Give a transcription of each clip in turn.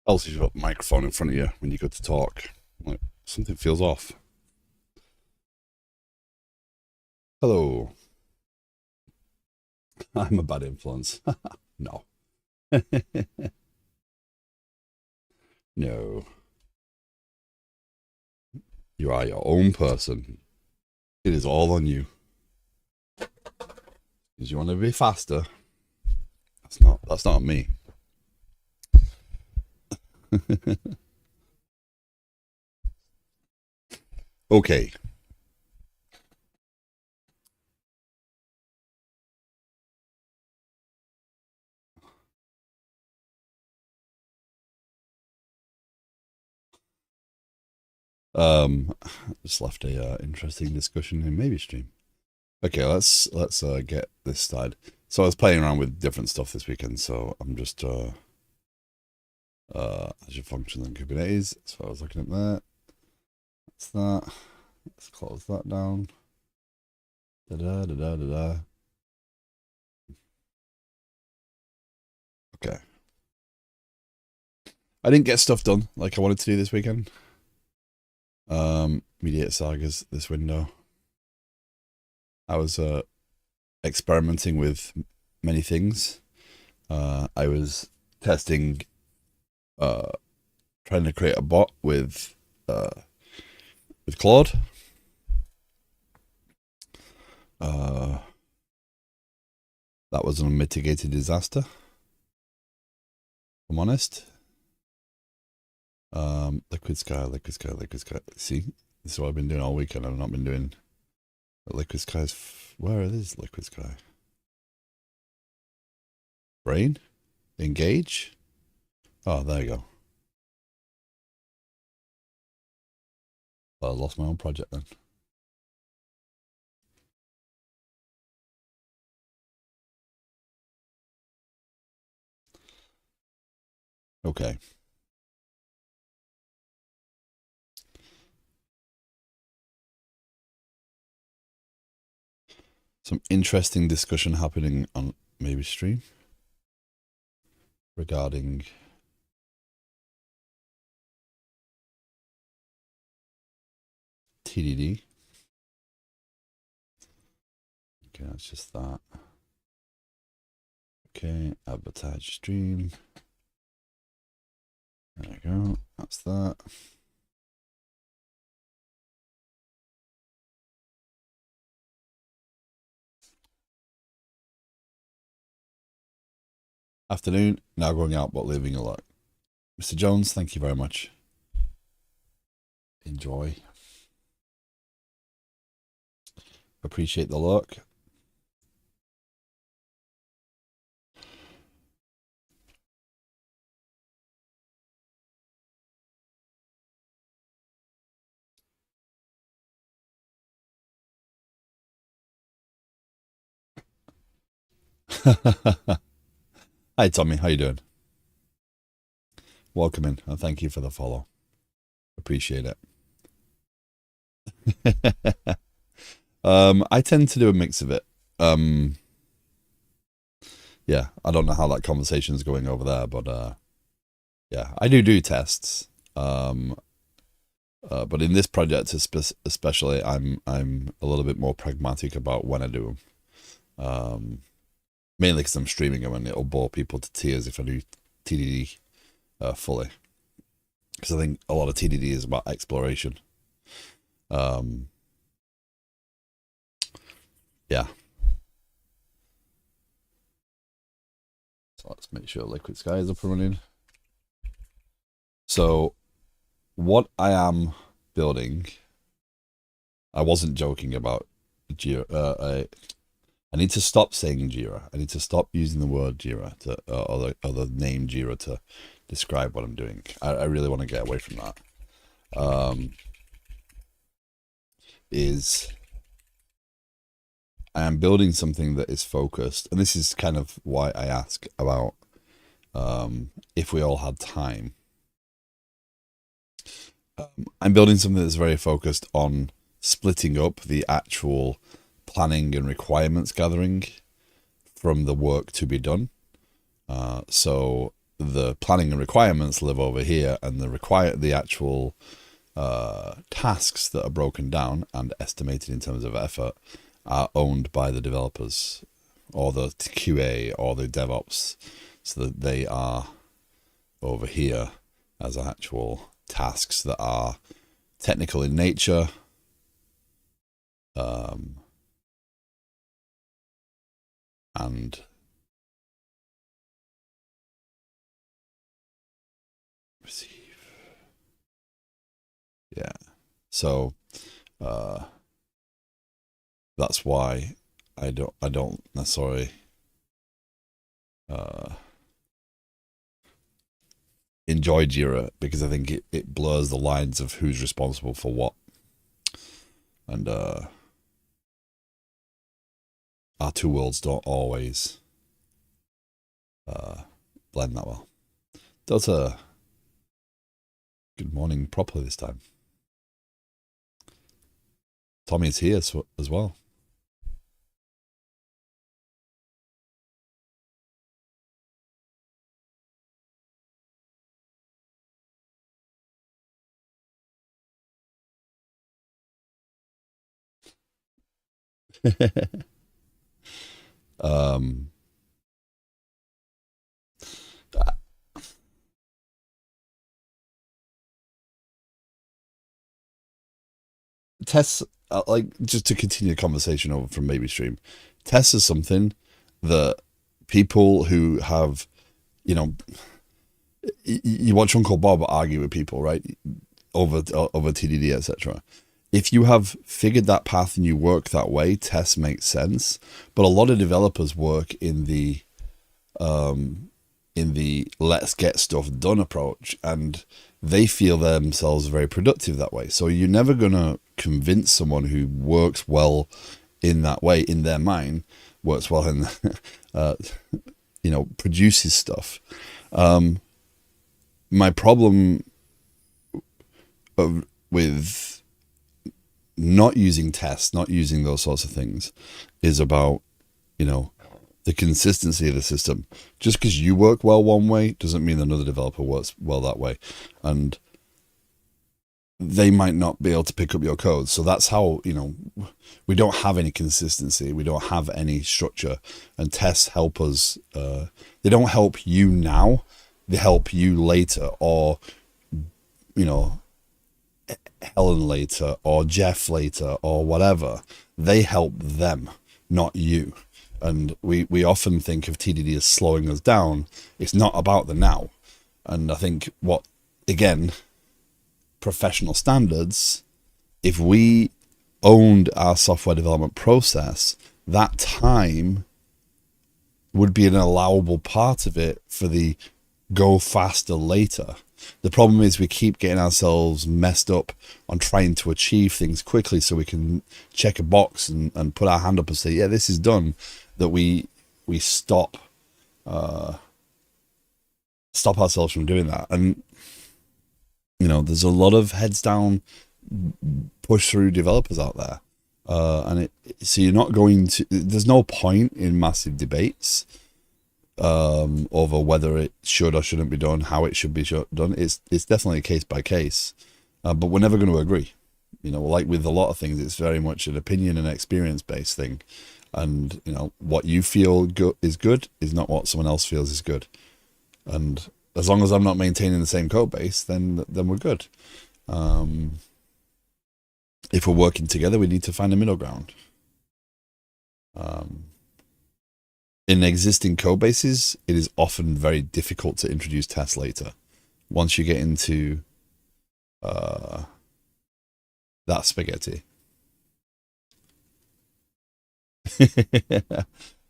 Else you've got the microphone in front of you when you go to talk. Like, something feels off. Hello. I'm a bad influence. No. No. You are your own person. It is all on you. Because you want to be faster. That's not me. Okay. Just left a interesting discussion in maybe stream. Okay, let's get this started. So I was playing around with different stuff this weekend, so I'm just Azure Functions and Kubernetes. So I was looking at that. That's that. Let's close that down. Da da da da da da. Okay. I didn't get stuff done like I wanted to do this weekend. Mediator Sagas this window. I was experimenting with many things. I was testing, trying to create a bot with Claude. That was an unmitigated disaster, if I'm honest. Liquid Sky. See, this is what I've been doing all weekend. I've not been doing Liquid Sky's. Where is Liquid Sky? Brain? Engage? Oh, there you go. Well, I lost my own project then. Okay. Some interesting discussion happening on maybe stream regarding TDD. Okay, that's just that. Okay, advertise stream. There you go. That's that. Afternoon, now going out but leaving a lot. Mr. Jones, thank you very much. Enjoy. Appreciate the look. Hi Tommy, how you doing? Welcome in and thank you for the follow. Appreciate it. I tend to do a mix of it. Yeah, I don't know how that conversation is going over there, but yeah, I do tests. But in this project especially, I'm a little bit more pragmatic about when I do them. Mainly because I'm streaming them and it'll bore people to tears if I do TDD fully. Because I think a lot of TDD is about exploration. Yeah. So let's make sure Liquid Sky is up and running. So what I am building, I wasn't joking about Jira. I need to stop saying Jira. I need to stop using the word Jira to or the name Jira to describe what I'm doing. I really want to get away from that. I am building something that is focused, and this is kind of why I ask about if we all had time. I'm building something that's very focused on splitting up the actual planning and requirements gathering from the work to be done. So the planning and requirements live over here, and the actual tasks that are broken down and estimated in terms of effort are owned by the developers or the QA or the DevOps, so that they are over here as actual tasks that are technical in nature. And receive. Yeah. So that's why I don't necessarily enjoy Jira, because I think it blurs the lines of who's responsible for what. And our two worlds don't always blend that well. Delta, good morning properly this time. Tommy's here as well. Tests, like, just to continue the conversation over from Maybe Stream, tests is something that people who have, you know, you watch Uncle Bob argue with people, right, over TDD, etc. If you have figured that path and you work that way, tests make sense. But a lot of developers work in the let's get stuff done approach, and they feel themselves very productive that way. So you're never gonna convince someone who works well in that way, in their mind, works well in, produces stuff. My problem with not using tests, not using those sorts of things, is about, the consistency of the system. Just because you work well one way doesn't mean another developer works well that way. And they might not be able to pick up your code. So that's how, we don't have any consistency. We don't have any structure. And tests help us. They don't help you now. They help you later, or, Helen later, or Jeff later, or whatever. They help them, not you. And we often think of TDD as slowing us down. It's not about the now. And I think again, professional standards, if we owned our software development process, that time would be an allowable part of it for the go faster later. The problem is we keep getting ourselves messed up on trying to achieve things quickly so we can check a box and put our hand up and say, yeah, this is done, that we stop ourselves from doing that. And, there's a lot of heads down, push through developers out there. So you're not going to, there's no point in massive debates over whether it should or shouldn't be done, how it should be done. It's definitely a case by case, but we're never going to agree. Like with a lot of things, it's very much an opinion and experience based thing. And what you feel is good is not what someone else feels is good. And as long as I'm not maintaining the same code base, then we're good. If we're working together, we need to find a middle ground. In existing code bases, it is often very difficult to introduce tests later. Once you get into that spaghetti.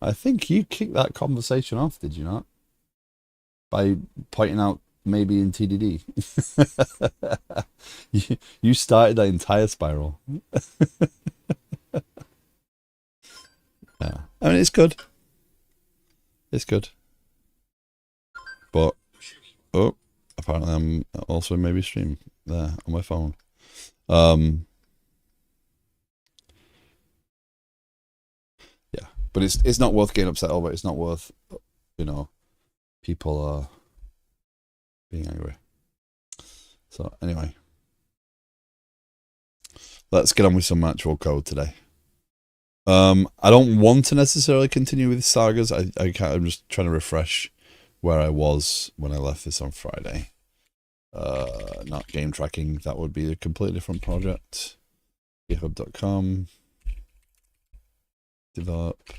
I think you kicked that conversation off, did you not? By pointing out maybe in TDD. You started that entire spiral. Yeah. I mean, it's good. It's good. But, apparently I'm also maybe stream there on my phone. But it's not worth getting upset over. It's not worth, people being angry. So anyway, let's get on with some actual code today. I don't want to necessarily continue with Sagas. I'm just trying to refresh where I was when I left this on Friday. Not game tracking. That would be a completely different project. GitHub.com. Develop.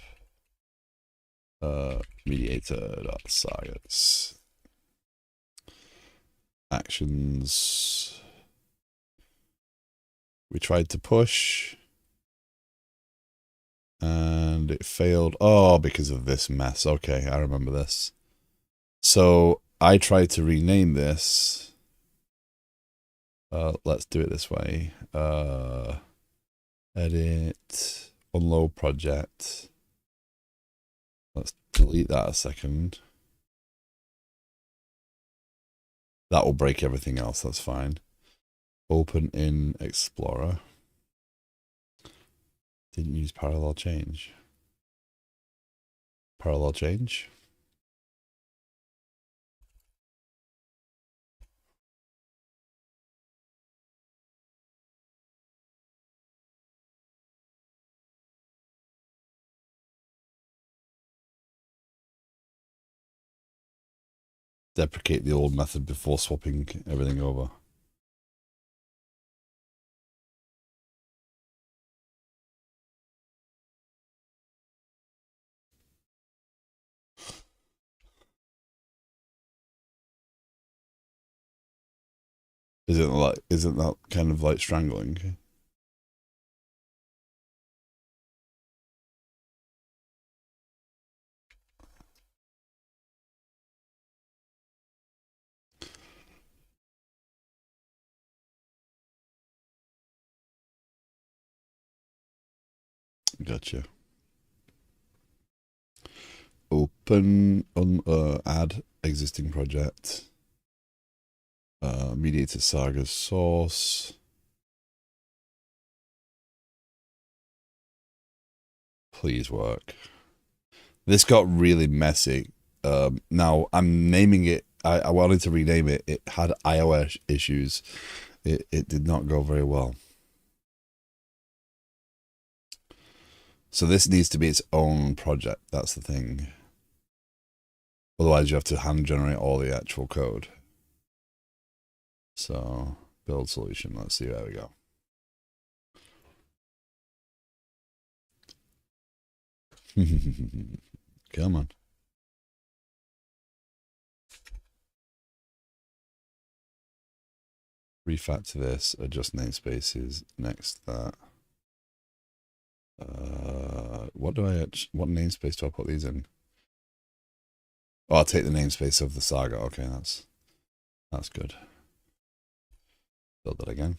Mediator.sagas. Actions. We tried to push. And it failed. Oh, because of this mess. Okay, I remember this. So I tried to rename this. Let's do it this way. Edit. Unload project. Let's delete that a second. That will break everything else. That's fine. Open in Explorer. Didn't use parallel change. Parallel change. Deprecate the old method before swapping everything over. Isn't that kind of like strangling? Gotcha. Open add existing project. Mediator Sagas source. Please work. This got really messy. Now I'm naming it. I wanted to rename it. It had iOS issues. It did not go very well. So this needs to be its own project. That's the thing. Otherwise, you have to hand generate all the actual code. So build solution. Let's see. There we go. Come on. Refactor this. Adjust namespaces. Next that. What namespace do I put these in? Oh, I'll take the namespace of the saga. Okay, that's good. Build that again.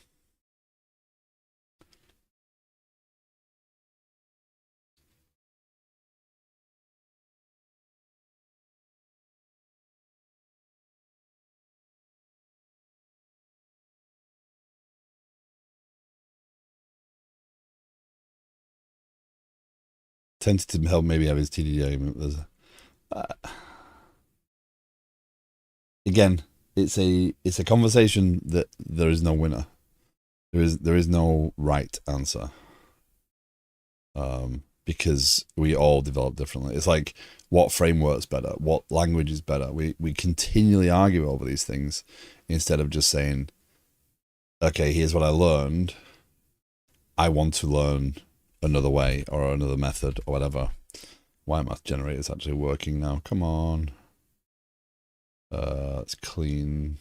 Tentative help maybe have his TDD. Again, it's a conversation that there is no winner. There is no right answer. Because we all develop differently. It's like what framework's better, what language is better. We continually argue over these things instead of just saying, okay, here's what I learned. I want to learn another way or another method or whatever. Why math generator is actually working now. Come on. Let's clean.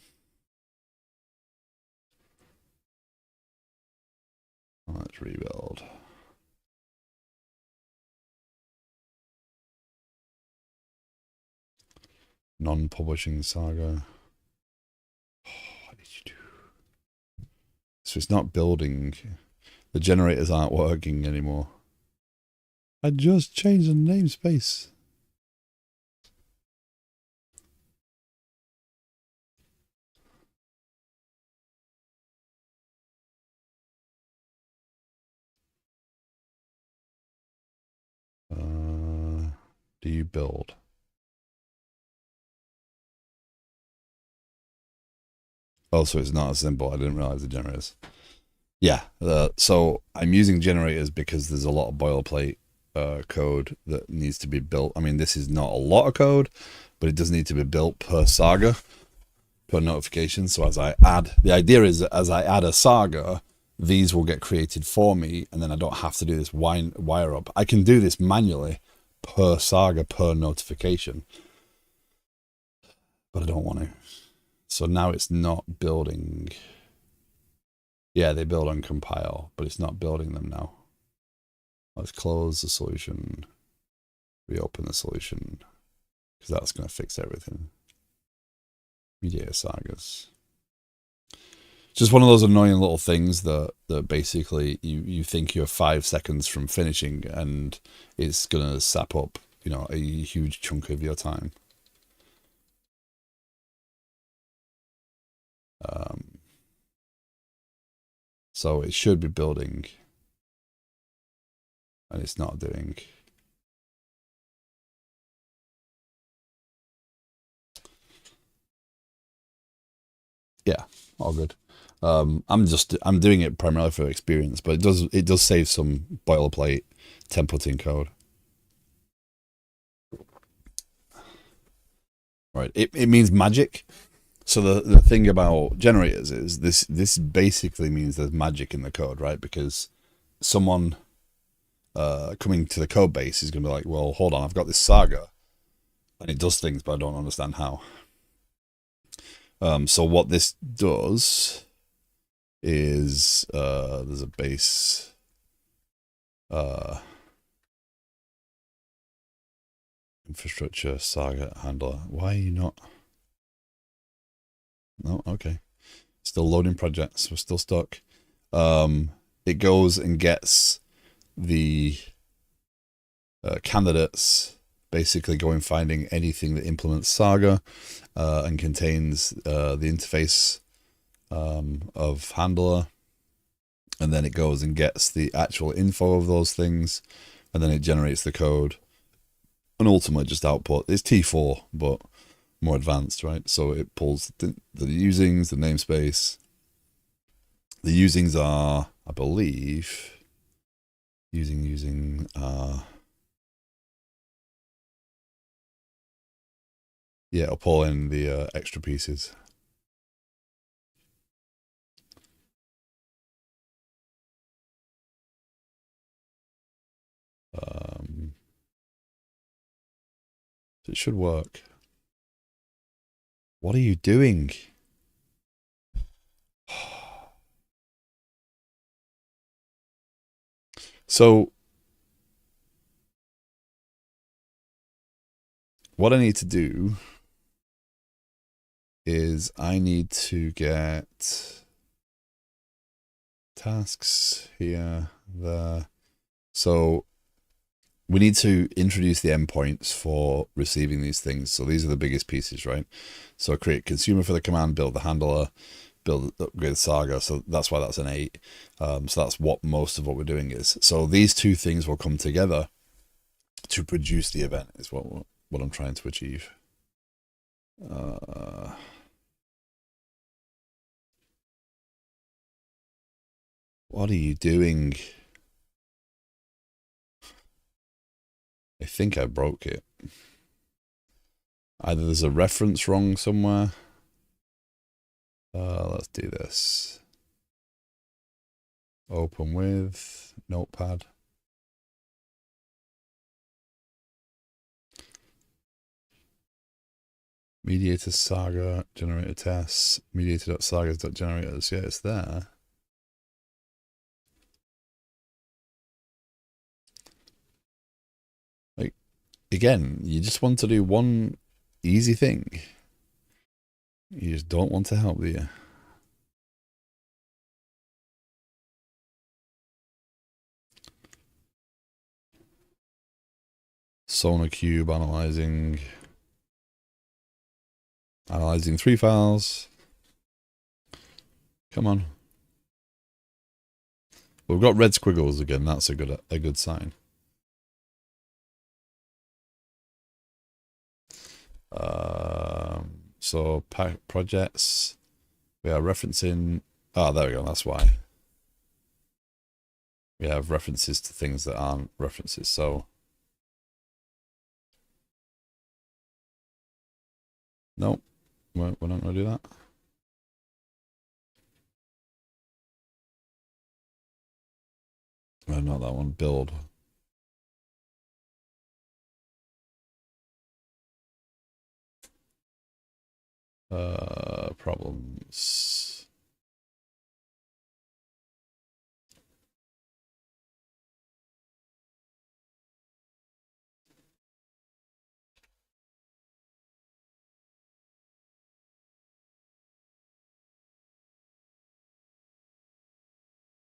Let's rebuild. Non-publishing saga. What did you do? So it's not building. The generators aren't working anymore. I just changed the namespace. Do you build? Oh, so it's not as simple. I didn't realize the generators. Yeah. So I'm using generators because there's a lot of boilerplate code that needs to be built. I mean, this is not a lot of code, but it does need to be built per saga, per notification. So as I add, the idea is that as I add a saga, these will get created for me, and then I don't have to do this wire up. I can do this manually per saga, per notification, but I don't want to. So now it's not building. Yeah, they build on compile, but it's not building them now. Let's close the solution, reopen the solution, because that's going to fix everything. Mediator Sagas. Just one of those annoying little things that basically you think you're 5 seconds from finishing, and it's going to sap up, you know, a huge chunk of your time. So it should be building, and it's not doing. Yeah, all good. I'm doing it primarily for experience, but it does save some boilerplate templating code. Right. It means magic. So the thing about generators is this basically means there's magic in the code, right? Because someone coming to the code base is going to be like, well, hold on, I've got this saga, and it does things, but I don't understand how. So what this does is there's a base infrastructure saga handler. Why are you not? No, okay. Still loading projects. We're still stuck. It goes and gets the candidates, basically going finding anything that implements Saga and contains the interface of handler, and then it goes and gets the actual info of those things, and then it generates the code, and ultimately just output. It's T4, but more advanced, right? So it pulls the usings, the namespace. The usings are, I believe, using yeah, I'll pull in the extra pieces. It should work. What are you doing? So what I need to do is I need to get tasks here, there. So we need to introduce the endpoints for receiving these things. So these are the biggest pieces, right? So create consumer for the command, build the handler, build upgrade Saga. So that's why that's an 8. So that's what most of what we're doing is. So these two things will come together to produce the event is what I'm trying to achieve. What are you doing? I think I broke it. Either there's a reference wrong somewhere. Let's do this. Open with Notepad. Mediator Saga generator tests. Mediator.sagas.generators. Yeah, it's there. Like, again, you just want to do one easy thing. You just don't want to help, do you? SonarCube analyzing 3 files. Come on. We've got red squiggles again. That's a good sign. So projects. We are referencing. Oh, there we go. That's why. We have references to things that aren't references. So nope, we're not going to do that. Oh, not that one. Build. Problems.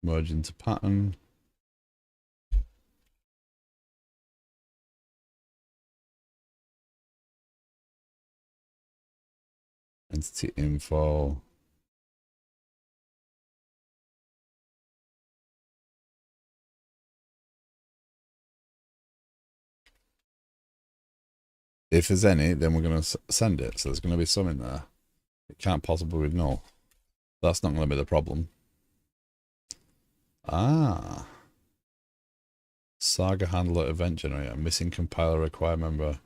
Merge into pattern. Entity info. If there's any, then we're going to send it. So there's going to be some in there. It can't possibly be null. That's not going to be the problem. Ah. Saga handler event generator. Missing compiler require member.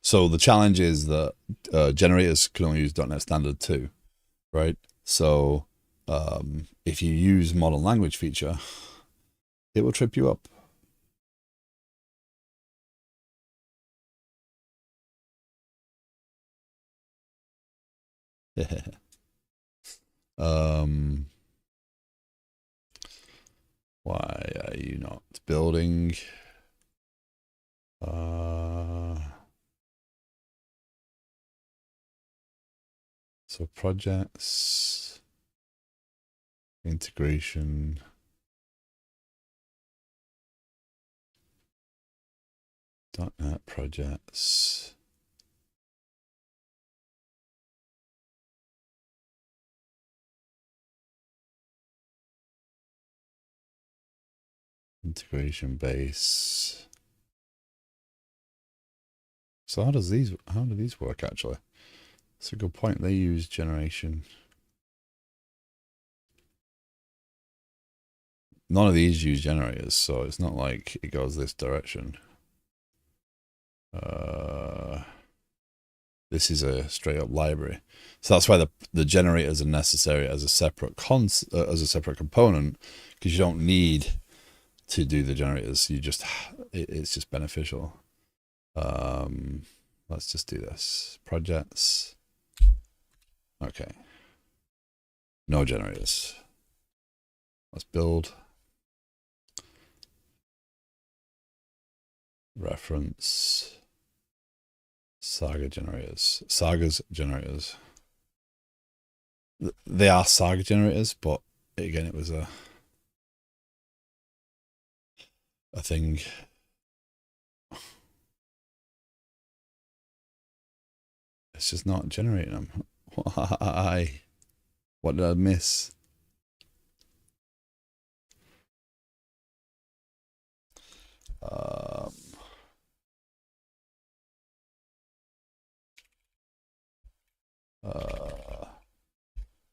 So the challenge is that generators can only use .NET Standard 2, right? So if you use modern language feature, it will trip you up. Why are you not building? So projects, integration, .NET projects. Integration base. So how do these work actually? That's a good point. They use generation. None of these use generators, so it's not like it goes this direction. This is a straight up library, so that's why the generators are necessary as a separate component, because you don't need to do the generators. You just it's just beneficial. Let's just do this. Projects. Okay. No generators. Let's build. Reference. Saga generators. Sagas generators. They are Saga generators, but again, it was a thing. It's just not generating them. Why? What did I miss?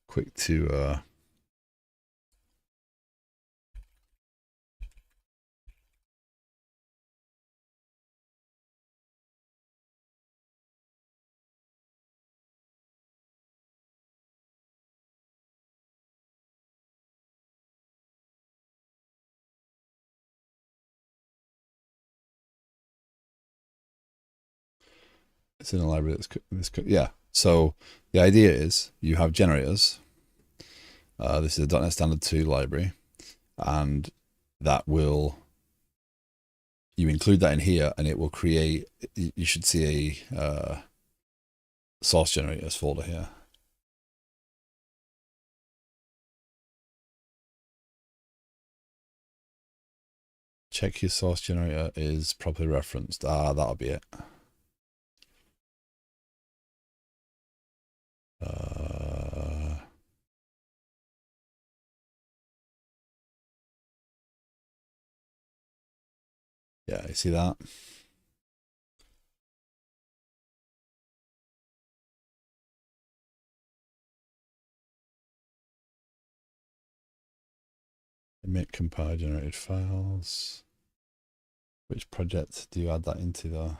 Quick to it's in a library yeah. So the idea is you have generators. This is a .NET Standard 2 library, and that will, you include that in here, and it will create. You should see a source generators folder here. Check your source generator is properly referenced. That'll be it. Yeah, you see that? Emit compile generated files. Which project do you add that into though?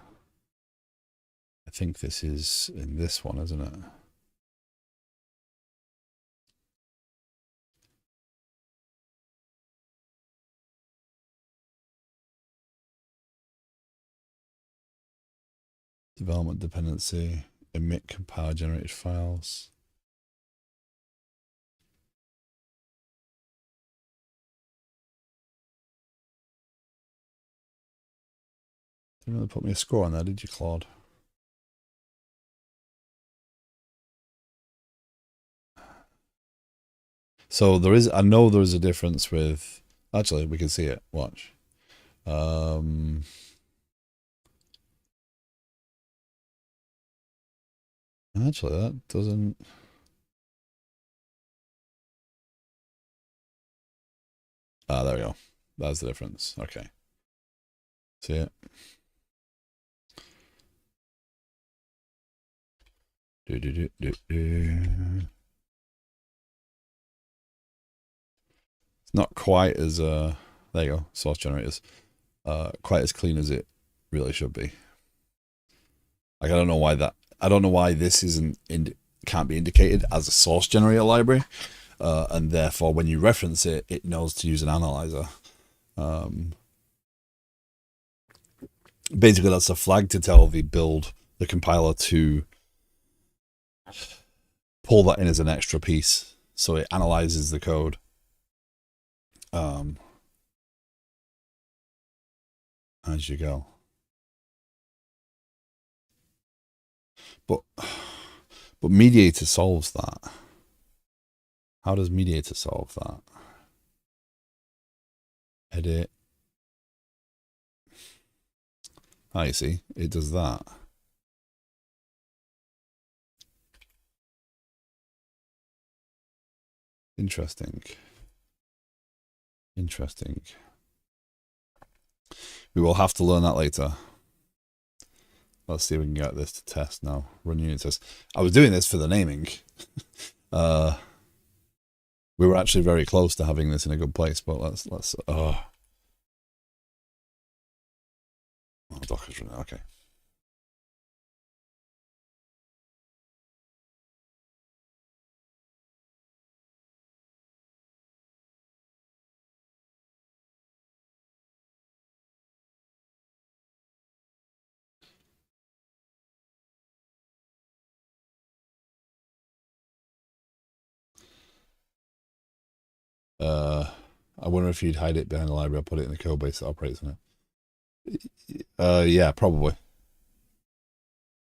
I think this is in this one, isn't it? Development dependency, emit compile generated files. Didn't really put me a score on there, did you, Claude? So there is, I know there is a difference with, actually, we can see it, watch. Actually, that doesn't, there we go. That's the difference. Okay. See it? It's not quite as there you go, source generators. Quite as clean as it really should be. Like I don't know why this can't be indicated as a source generator library, and therefore when you reference it, it knows to use an analyzer. Basically, that's a flag to tell the compiler to pull that in as an extra piece, so it analyzes the code. As you go. But Mediator solves that. How does Mediator solve that? Edit. Ah, you see, it does that. Interesting. Interesting. We will have to learn that later. Let's see if we can get this to test now. Run unit test. I was doing this for the naming. We were actually very close to having this in a good place, but let's oh, Docker's running. Okay. I wonder if you'd hide it behind the library or put it in the code base that operates on it. Yeah, probably.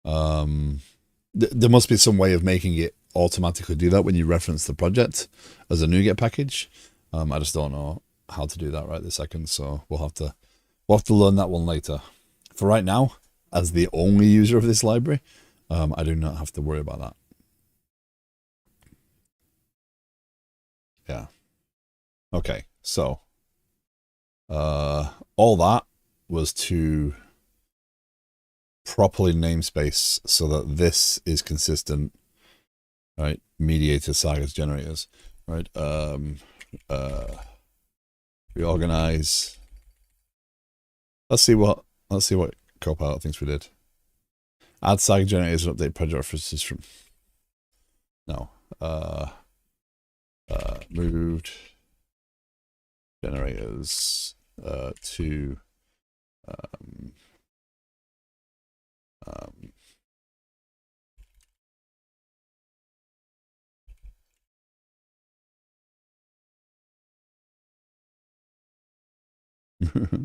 There must be some way of making it automatically do that when you reference the project as a NuGet package. I just don't know how to do that right this second, so we'll have to learn that one later. For right now, as the only user of this library, I do not have to worry about that. Yeah. Okay, so all that was to properly namespace so that this is consistent, right? Mediator, Sagas, generators, right? Reorganize. Let's see what Copilot thinks we did. Add Saga generators and update project references from. No. Moved generators to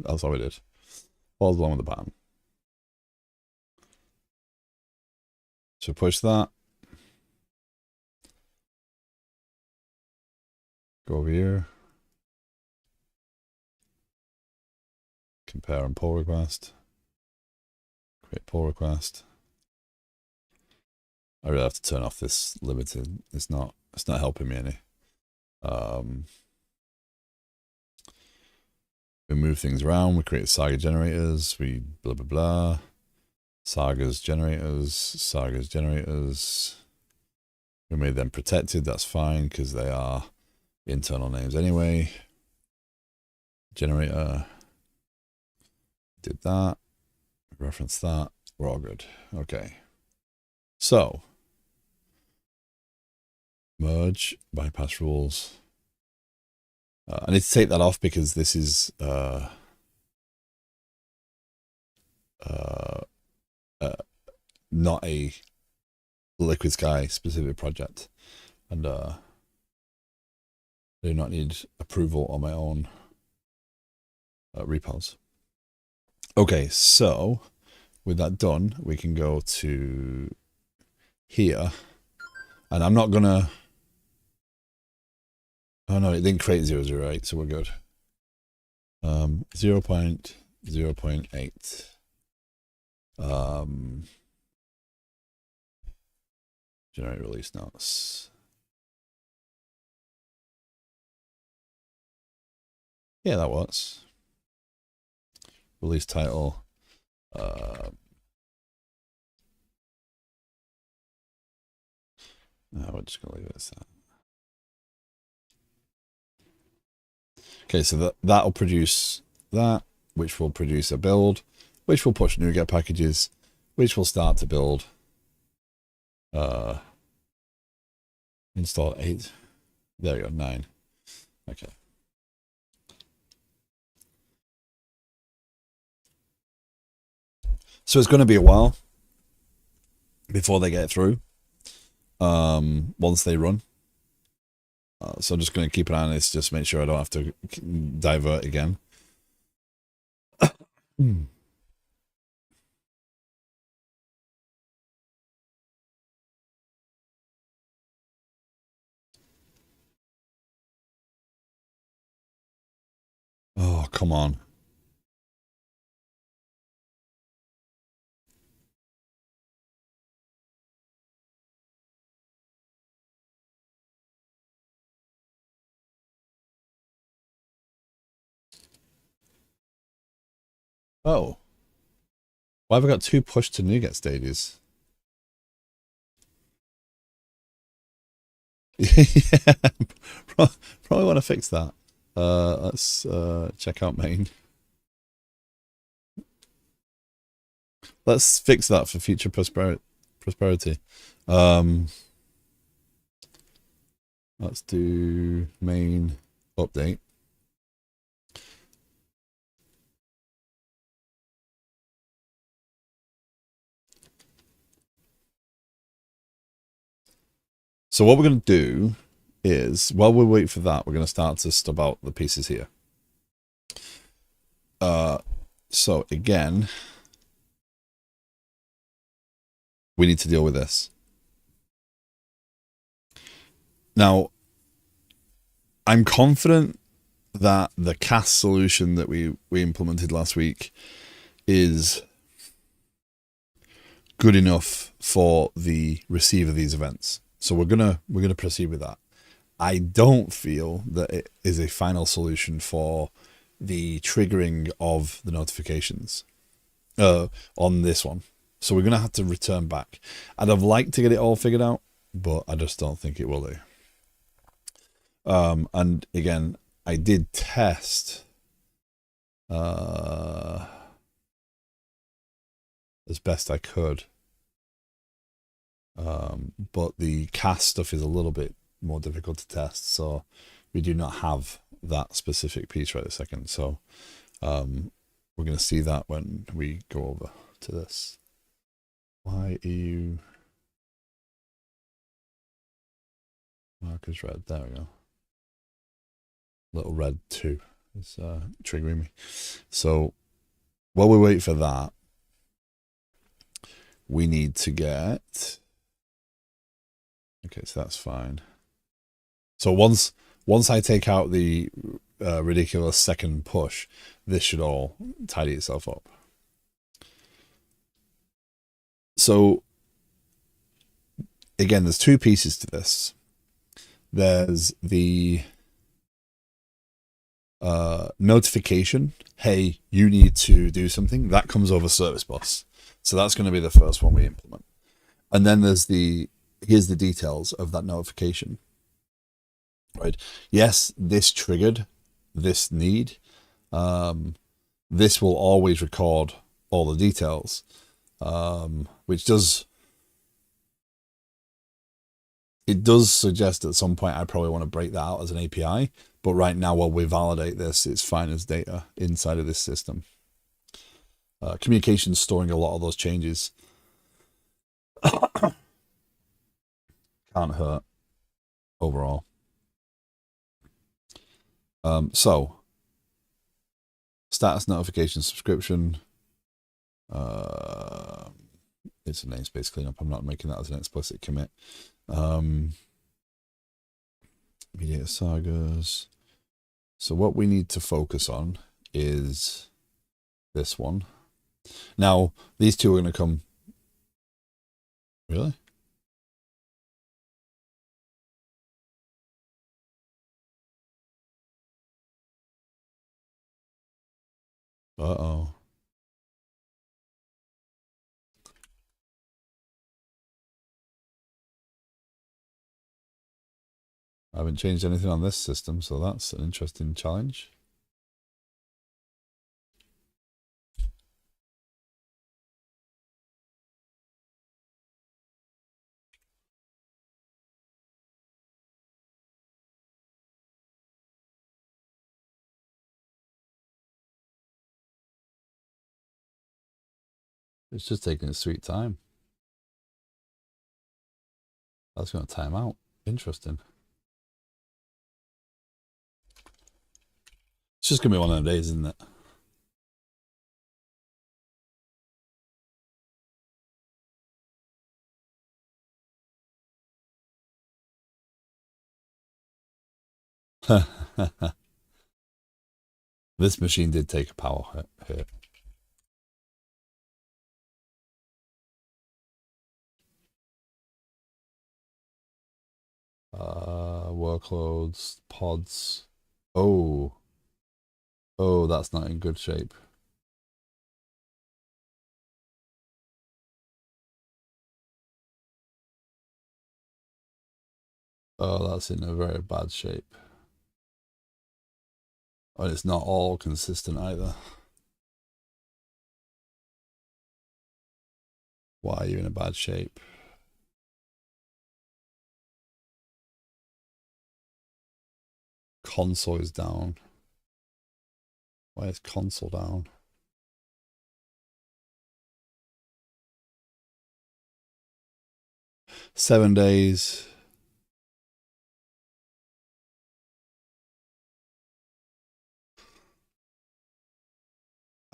that's all we did. Follows along with the pattern. So push that. Go over here. Compare and pull request. Create pull request. I really have to turn off this limited. It's not helping me any. We move things around. We create Saga generators. We blah, blah, blah. Sagas generators. Sagas generators. We made them protected. That's fine because they are internal names anyway. Generator. Did that. Reference that. We're all good. Okay. So, merge, bypass rules. I need to take that off because this is not a Liquid Sky specific project, and I do not need approval on my own repos. Okay, so with that done, we can go to here, and I'm not gonna. Oh no, it didn't create 008, so we're good. 0.0.8. Generate release notes. Yeah, that works. Release title. No, we're just gonna leave it as that. Okay, so that'll produce that, which will produce a build, which will push NuGet packages, which will start to build. Install 8. There we go, 9. Okay. So it's going to be a while before they get through. Once they run. So I'm just going to keep an eye on this, just make sure I don't have to divert again. Oh, come on. Oh. Why have I got 2 push to NuGet stages? Yeah, probably want to fix that. Let's check out main. Let's fix that for future prosperity. Let's do main update. So what we're going to do is, while we wait for that, we're going to start to stub out the pieces here. So again, we need to deal with this. Now, I'm confident that the cast solution that we implemented last week is good enough for the receive of these events. So we're gonna proceed with that. I don't feel that it is a final solution for the triggering of the notifications on this one. So we're gonna have to return back. I'd have liked to get it all figured out, but I just don't think it will do. And again, I did test as best I could. But the cast stuff is a little bit more difficult to test, so we do not have that specific piece right this second. So we're going to see that when we go over to this. Why EU markers red? There we go. Little red 2 is triggering me. So while we wait for that, we need to get. Okay, so that's fine. So once I take out the ridiculous second push, this should all tidy itself up. So again, there's 2 pieces to this. There's the notification, hey, you need to do something, that comes over service bus. So that's going to be the first one we implement. And then there's here's the details of that notification, right? Yes, this triggered this need. This will always record all the details, which does suggest at some point I probably want to break that out as an API. But right now, while we validate this, it's fine as data inside of this system. Communication's storing a lot of those changes. Can't hurt overall. So status notification subscription. It's a namespace cleanup. I'm not making that as an explicit commit. Mediator Sagas. So what we need to focus on is this one. Now, these two are going to come. Really? Uh-oh. I haven't changed anything on this system, so that's an interesting challenge. It's just taking its sweet time. That's going to time out. Interesting. It's just going to be one of them days, isn't it? This machine did take a power hit. Workloads, pods. Oh, that's not in good shape. Oh, that's in a very bad shape. And it's not all consistent either. Why are you in a bad shape? Console is down. Why is console down? Seven days.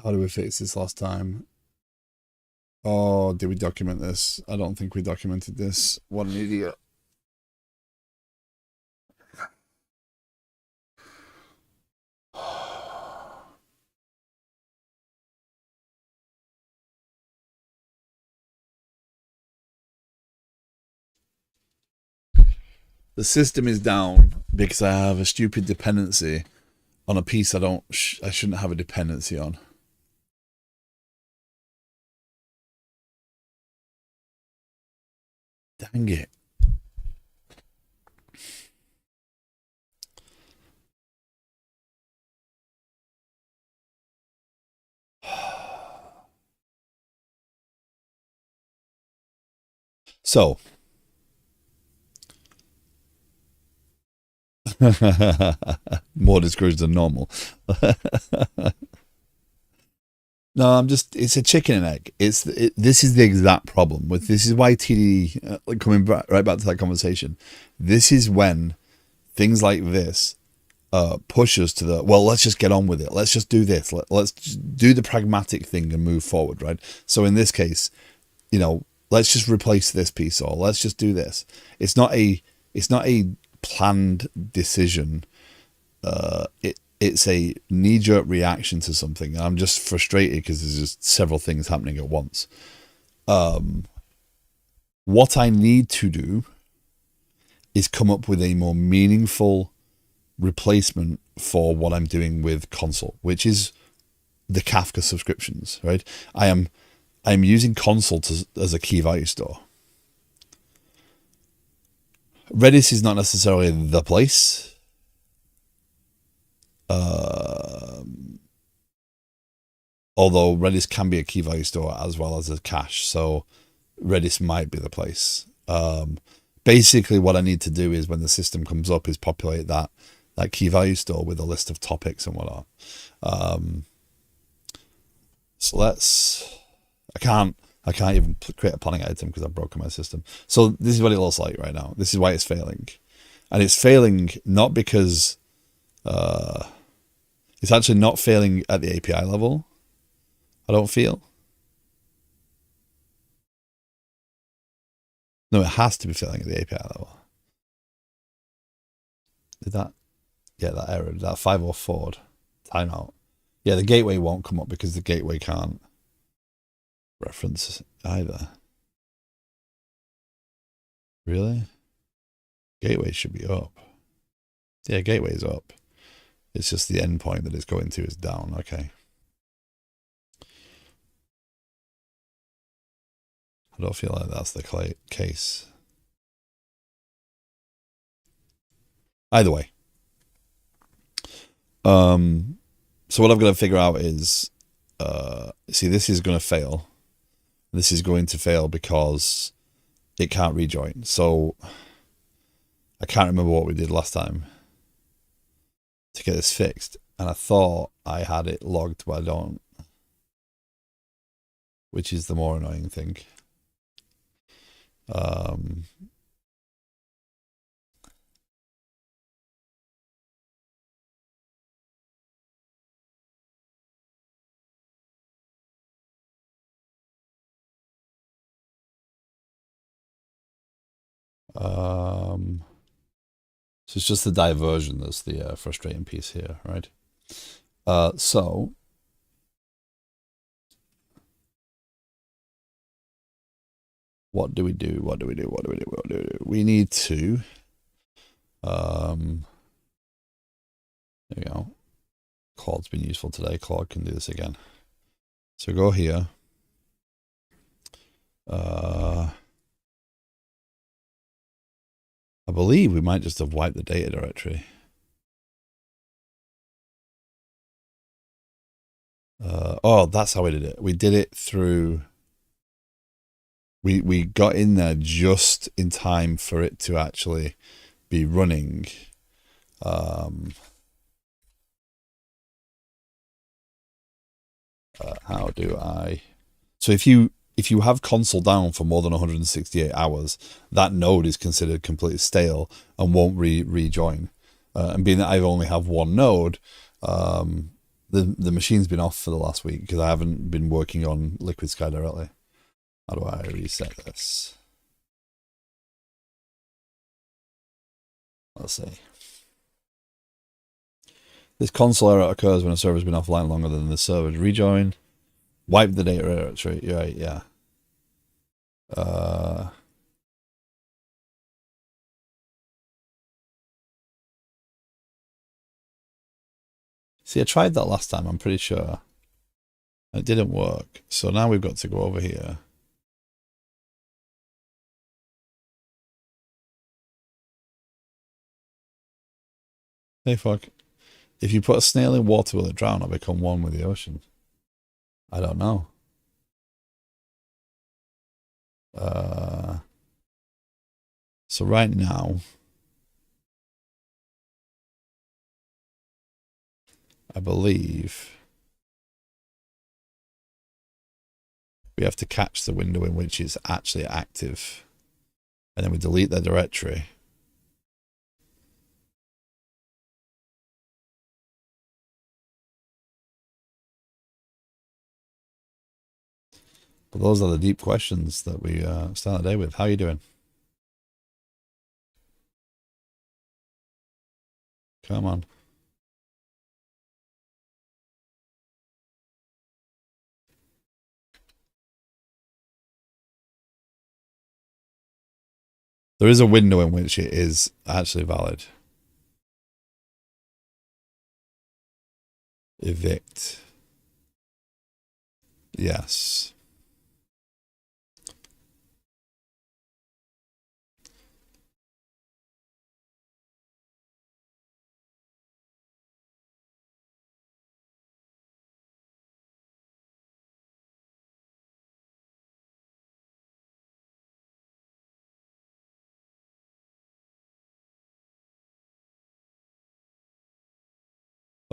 How did we fix this last time? Oh, did we document this? I don't think we documented this. What an idiot. The system is down because I have a stupid dependency on a piece I shouldn't have a dependency on. Dang it. So, more discouraged than normal. No, it's a chicken and egg. This is the exact problem with this is why TD coming right back to that conversation. This is when things like this push us to let's just get on with it. Let's just do this. Let's do the pragmatic thing and move forward, right? So in this case, let's just replace this piece or let's just do this. It's not a planned decision. It's a knee-jerk reaction to something. I'm just frustrated because there's just several things happening at once. What I need to do is come up with a more meaningful replacement for what I'm doing with Console, which is the Kafka subscriptions, right? I'm using Console as a key value store. Redis is not necessarily the place. Although Redis can be a key value store as well as a cache, so Redis might be the place. Basically, what I need to do is when the system comes up is populate that key value store with a list of topics and whatnot. So I can't even create a planning item because I've broken my system. So this is what it looks like right now. This is why it's failing. And it's failing not because it's actually not failing at the API level, I don't feel. No, it has to be failing at the API level. Did that? Yeah, that error. That 504 timeout. Yeah, the gateway won't come up because the gateway can't reference either. Really? Gateway should be up. Yeah, gateway's up. It's just the endpoint that it's going to is down. Okay. I don't feel like that's the case. Either way. So what I've got to figure out is, see, this is going to fail. This is going to fail because it can't rejoin. So I can't remember what we did last time to get this fixed. And I thought I had it logged, but I don't. Which is the more annoying thing. So it's just the diversion that's the frustrating piece here, right? So what do we do? What do we do? What do we do? What do we do? We need to there we go. Claude's been useful today. Claude can do this again. So go here. I believe we might just have wiped the data directory. Oh, that's how we did it. We did it through. We got in there just in time for it to actually be running. How do I? So if you have console down for more than 168 hours, that node is considered completely stale and won't rejoin. And being that I only have one node, the machine's been off for the last week because I haven't been working on Liquid Sky directly. How do I reset this? Let's see. This console error occurs when a server's been offline longer than the server's rejoin. Wipe the data directory. Right, yeah. See, I tried that last time, I'm pretty sure. It didn't work. So now we've got to go over here. Hey, fuck. If you put a snail in water, will it drown or become one with the ocean? I don't know. So right now, I believe we have to catch the window in which it's actually active. And then we delete the directory. But those are the deep questions that we start the day with. How are you doing? Come on. There is a window in which it is actually valid. Evict. Yes.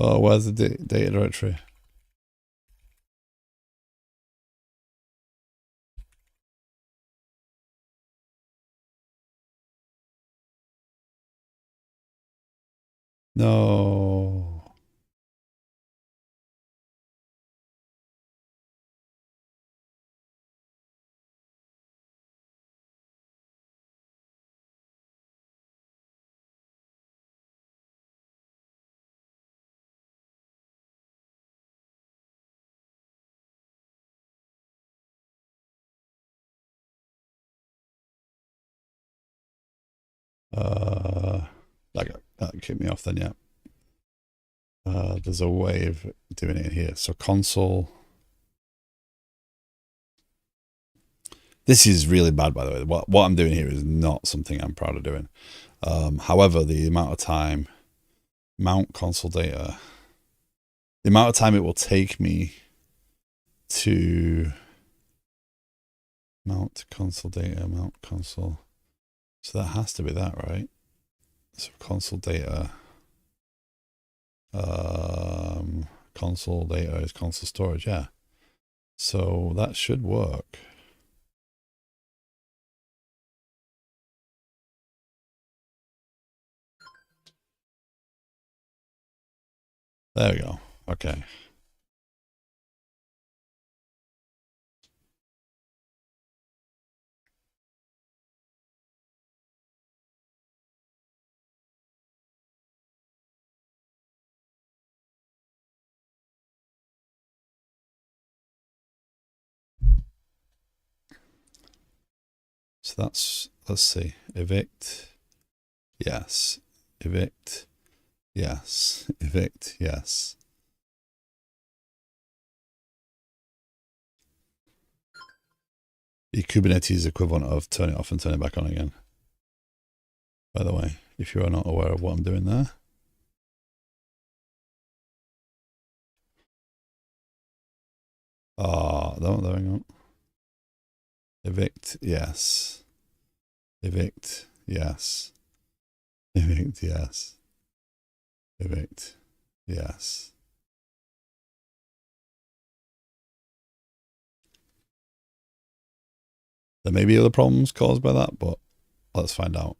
Oh, where's the data directory? No. That kicked me off then, yeah. There's a way of doing it here. So console. This is really bad, by the way. What I'm doing here is not something I'm proud of doing. However, the amount of time, mount console data, the amount of time it will take me to mount console data, mount console. So that has to be that, right? So console data. Console data is console storage, yeah. So that should work. There we go. Okay. So that's, let's see, evict, yes, evict, yes, evict, yes. The Kubernetes equivalent of turn it off and turn it back on again. By the way, if you are not aware of what I'm doing there. No, there we go. Evict, yes. Evict, yes. Evict, yes. Evict, yes. There may be other problems caused by that, but let's find out.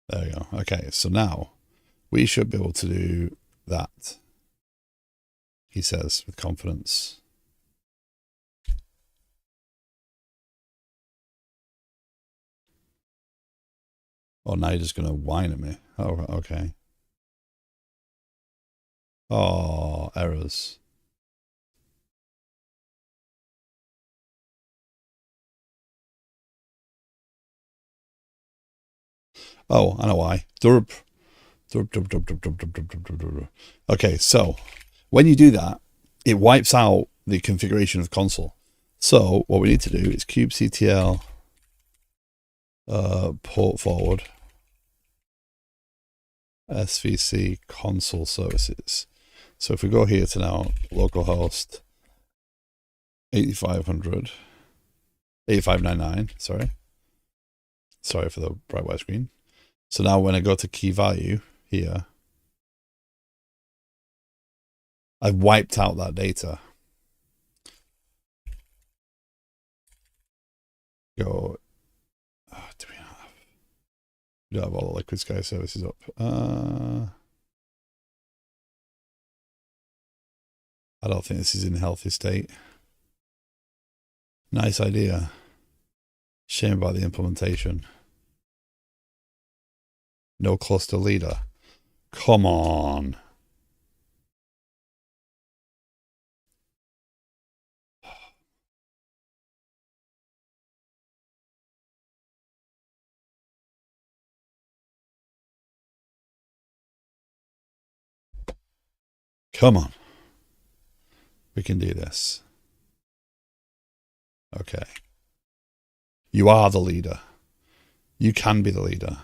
There we go. Okay, so now we should be able to do that, he says with confidence. Oh, now you're just going to whine at me. Oh, okay. Oh, errors. Oh, I know why. Derp. Okay, so when you do that, it wipes out the configuration of console. So what we need to do is kubectl port forward svc console services. So if we go here to now localhost 8599, sorry for the bright white screen. So now when I go to key value here, I've wiped out that data. Go, do we don't have all the Liquid Sky services up? I don't think this is in a healthy state. Nice idea. Shame about the implementation. No cluster leader. Come on. Come on. We can do this. Okay. You are the leader. You can be the leader.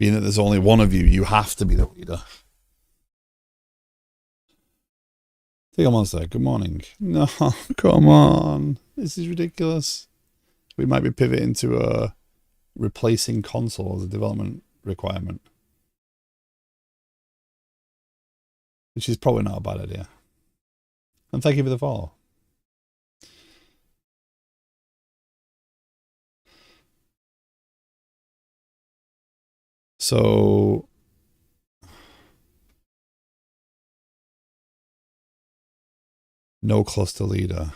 Being that there's only one of you, you have to be the leader. Take a monster. Good morning. No, come on. This is ridiculous. We might be pivoting to replacing console as a development requirement, which is probably not a bad idea. And thank you for the follow. So no cluster leader.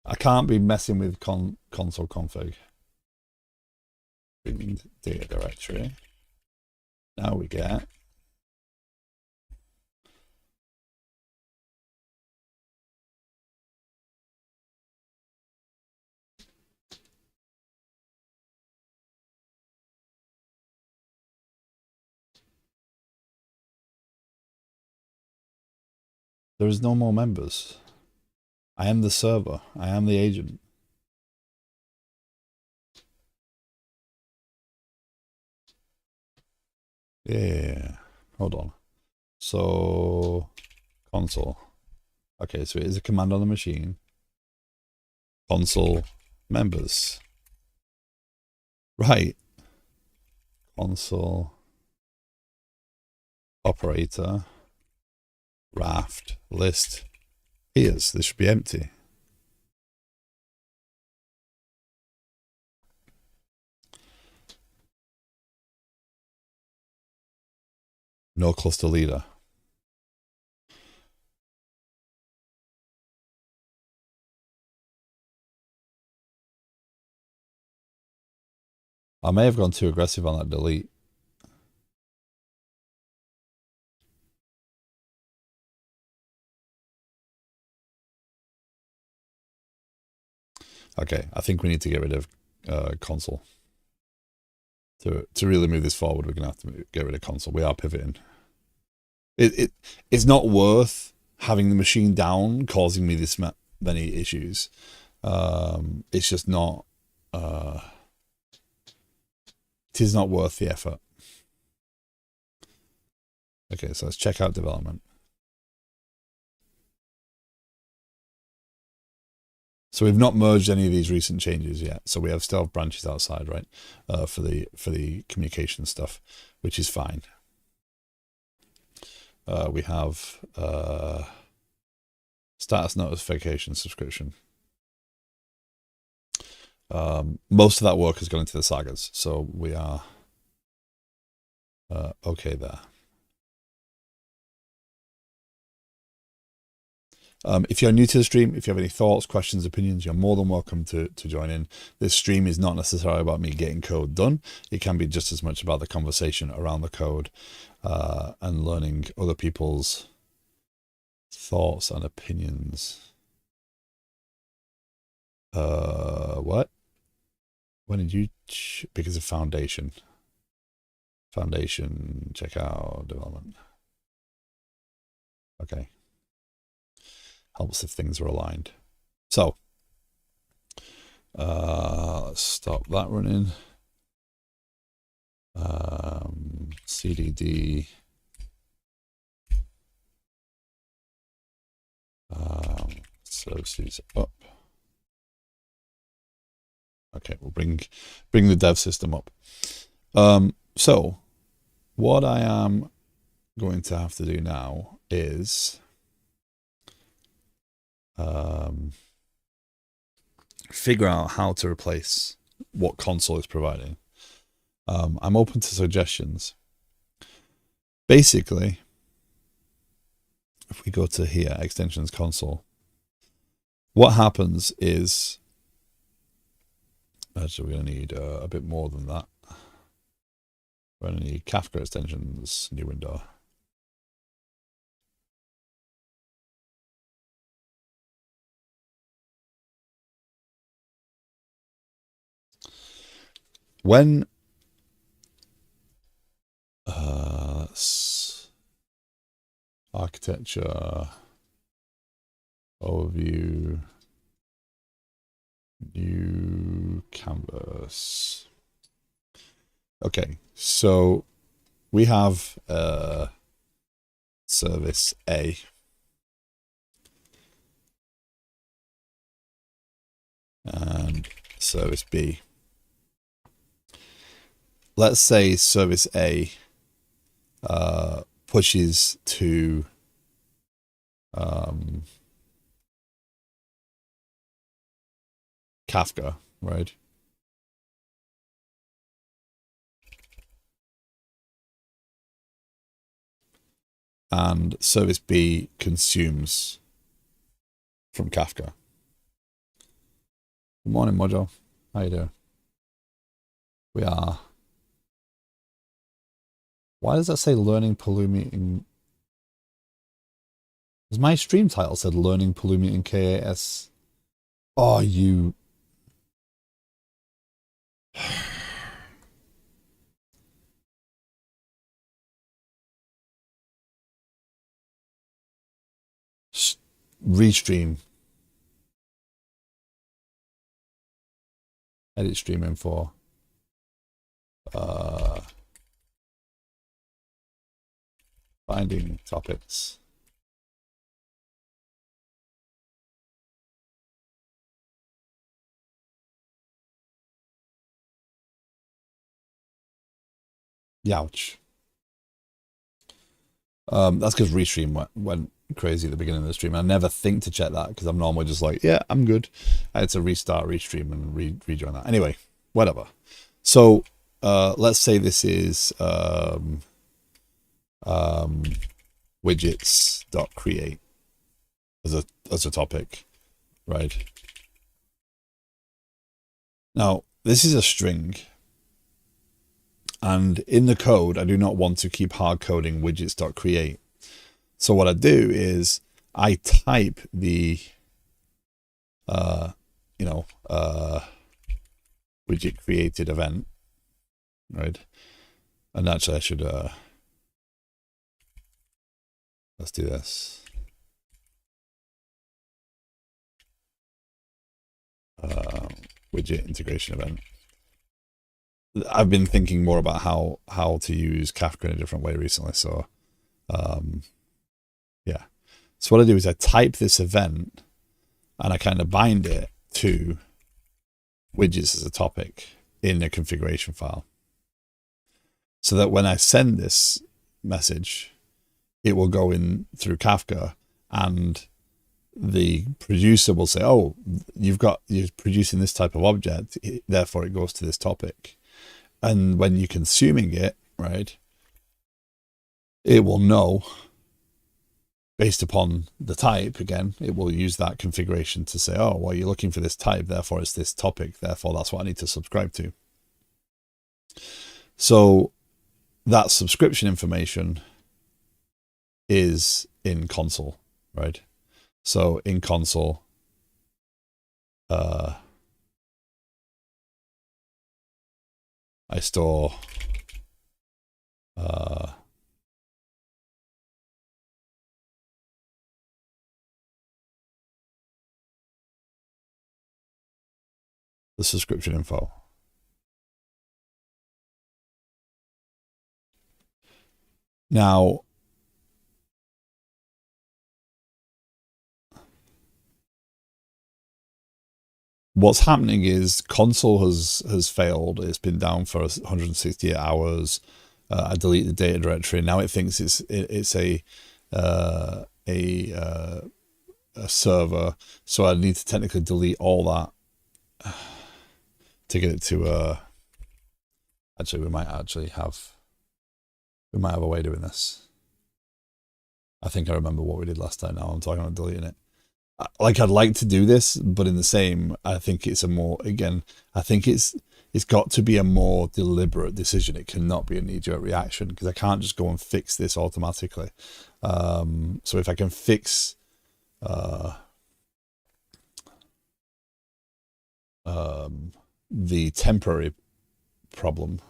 I can't be messing with console config. Streaming data directory. Now we get there is no more members. I am the server. I am the agent. Yeah. Hold on. So console. Okay, so it is a command on the machine. Console members. Right. Console operator raft list. Here's this should be empty. No cluster leader. I may have gone too aggressive on that delete. Okay, I think we need to get rid of console. To really move this forward, we're going to have to get rid of console. We are pivoting. It's not worth having the machine down causing me this many issues. It's just not. It is not worth the effort. Okay, so let's check out development. So we've not merged any of these recent changes yet. So we still have branches outside, right? For the communication stuff, which is fine. We have status notification subscription. Most of that work has gone into the Sagas, so we are okay there. If you're new to the stream, if you have any thoughts, questions, opinions, you're more than welcome to join in. This stream is not necessarily about me getting code done. It can be just as much about the conversation around the code and learning other people's thoughts and opinions. What? When did you? Because of foundation. Foundation, check out development. Okay. Helps if things are aligned. So let's stop that running. CDD. Services up. Okay, we'll bring the dev system up. So what I am going to have to do now is figure out how to replace what console is providing. I'm open to suggestions. Basically, if we go to here, extensions console, what happens is, actually we're going to need a bit more than that. We're going to need Kafka extensions, new window. when architecture overview, new canvas. Okay, so we have service A. And service B. Let's say service A pushes to Kafka, right? And service B consumes from Kafka. Good morning, Mojo. How you doing? We are. Why does that say learning Pulumi? Because my stream title said learning Pulumi in KAS. Oh, you. Restream. Edit stream info. Finding topics. Youch. That's because Restream went crazy at the beginning of the stream. I never think to check that because I'm normally just like, yeah, I'm good. I had to restart Restream and rejoin that. Anyway, whatever. So let's say this is widgets.create as a topic, right? Now, this is a string. And in the code, I do not want to keep hard coding widgets.create. So what I do is I type the, widget created event, right? And actually I should, let's do this. Widget integration event. I've been thinking more about how to use Kafka in a different way recently. So, yeah. So what I do is I type this event and I kind of bind it to widgets as a topic in a configuration file. So that when I send this message, it will go in through Kafka and the producer will say, oh, you're producing this type of object, therefore it goes to this topic. And when you're consuming it, right, it will know based upon the type. Again, it will use that configuration to say, oh, well, you're looking for this type, therefore it's this topic, therefore that's what I need to subscribe to. So that subscription information is in console, right? So in console, I store the subscription info. Now, what's happening is console has failed. It's been down for 168 hours. I delete the data directory. Now it thinks it's a server, so I need to technically delete all that to get it to. Actually, we might have a way of doing this. I think I remember what we did last time. Now I'm talking about deleting it. Like, I'd like to do this, but in the same, I think it's a more, again, I think it's got to be a more deliberate decision. It cannot be a knee-jerk reaction because I can't just go and fix this automatically. So if I can fix the temporary problem.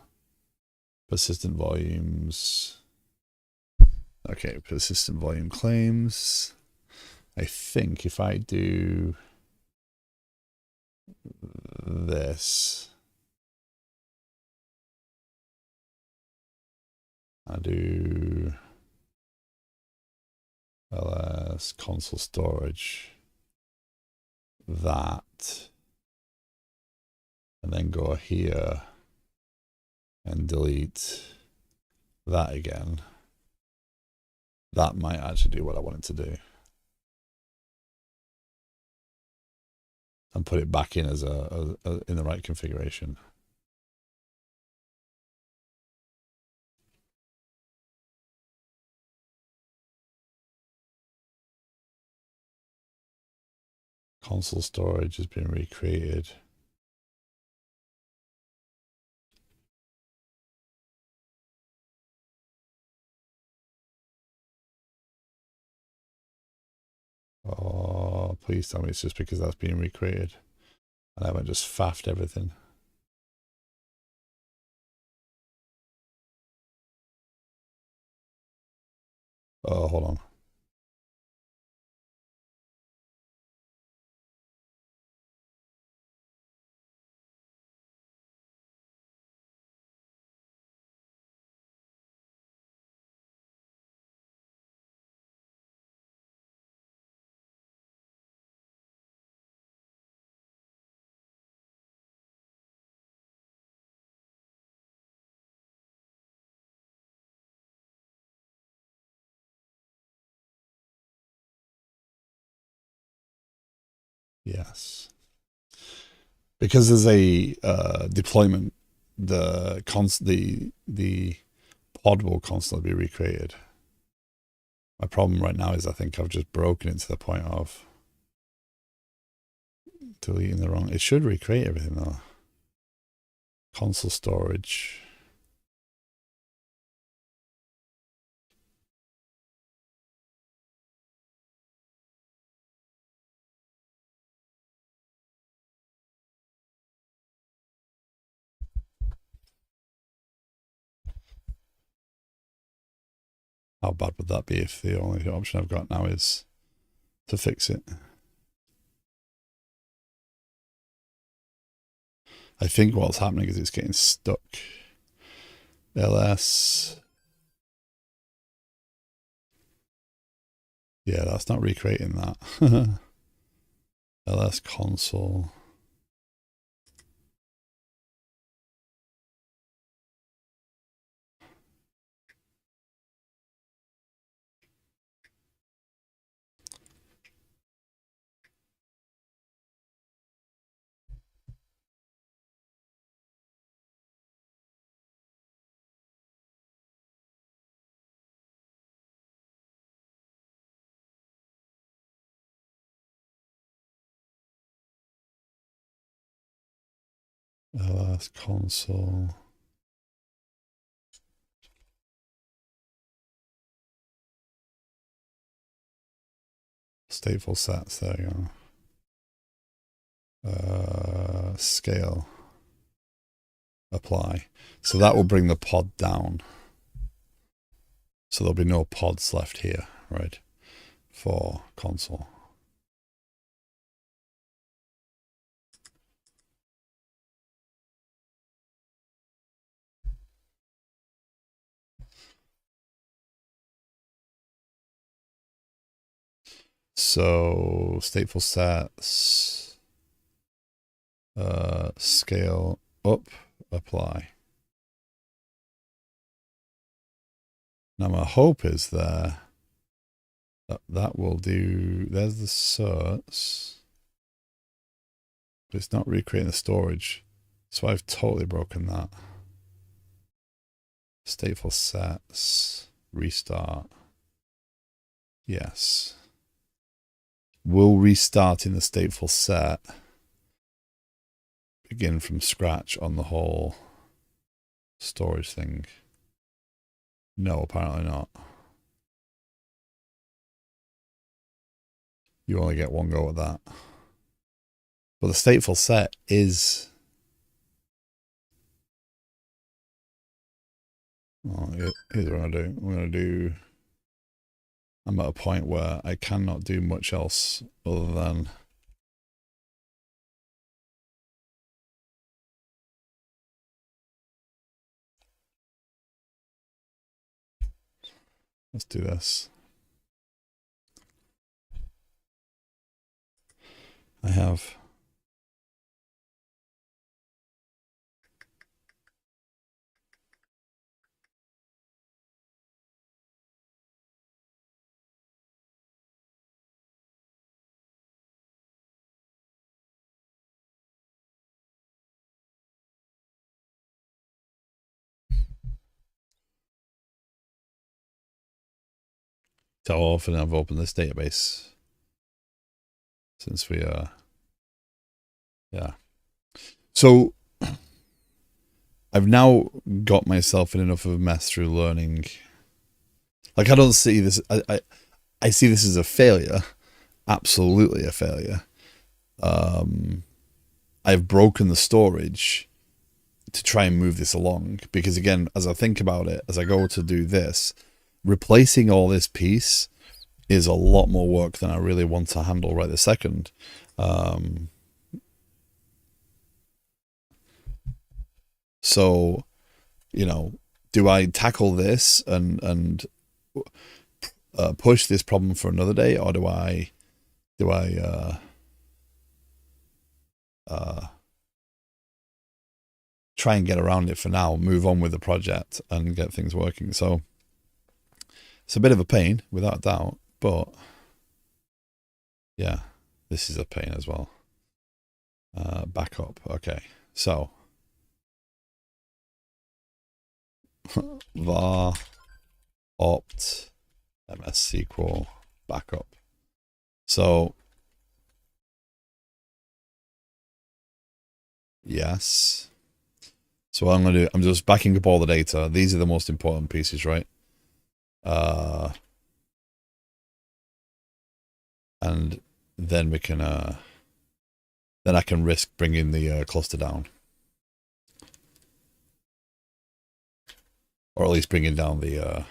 Persistent volumes. Okay, persistent volume claims. I think if I do this, I do ls console storage, that, and then go here and delete that again. That might actually do what I want it to do. And put it back in as in the right configuration. Console storage has been recreated. Oh, please tell me it's just because that's being recreated. And I haven't just faffed everything. Oh, hold on. Yes. Because there's a deployment, the pod will constantly be recreated. My problem right now is I think I've just broken it to the point of deleting the wrong. It should recreate everything though. Console storage. How bad would that be if the only option I've got now is to fix it? I think what's happening is it's getting stuck. ls. Yeah, that's not recreating that. ls console. ls console. Stateful sets, there you go. Scale. Apply. So that will bring the pod down. So there'll be no pods left here, right? For console. So stateful sets, scale up, apply. Now my hope is there that will do. There's the certs, but it's not recreating the storage. So I've totally broken that. Stateful sets, restart. Yes. Will restart in the stateful set begin from scratch on the whole storage thing? No, apparently not. You only get one go at that. But the stateful set is Well, here's what I'm going to do. I'm at a point where I cannot do much else other than let's do this. I have how often I've opened this database since we yeah. So I've now got myself in enough of a mess through learning. Like I don't see this. I see this as a failure, absolutely a failure. I've broken the storage to try and move this along because again, as I think about it, as I go to do this, replacing all this piece is a lot more work than I really want to handle right this second. So, you know, do I tackle this and push this problem for another day, or do I try and get around it for now, move on with the project and get things working? So it's a bit of a pain, without doubt, but yeah, this is a pain as well. Backup. Okay, so var opt ms SQL backup. So yes. So what I'm going to do, I'm just backing up all the data. These are the most important pieces, right? And then we can, then I can risk bringing the cluster down. Or at least bringing down the,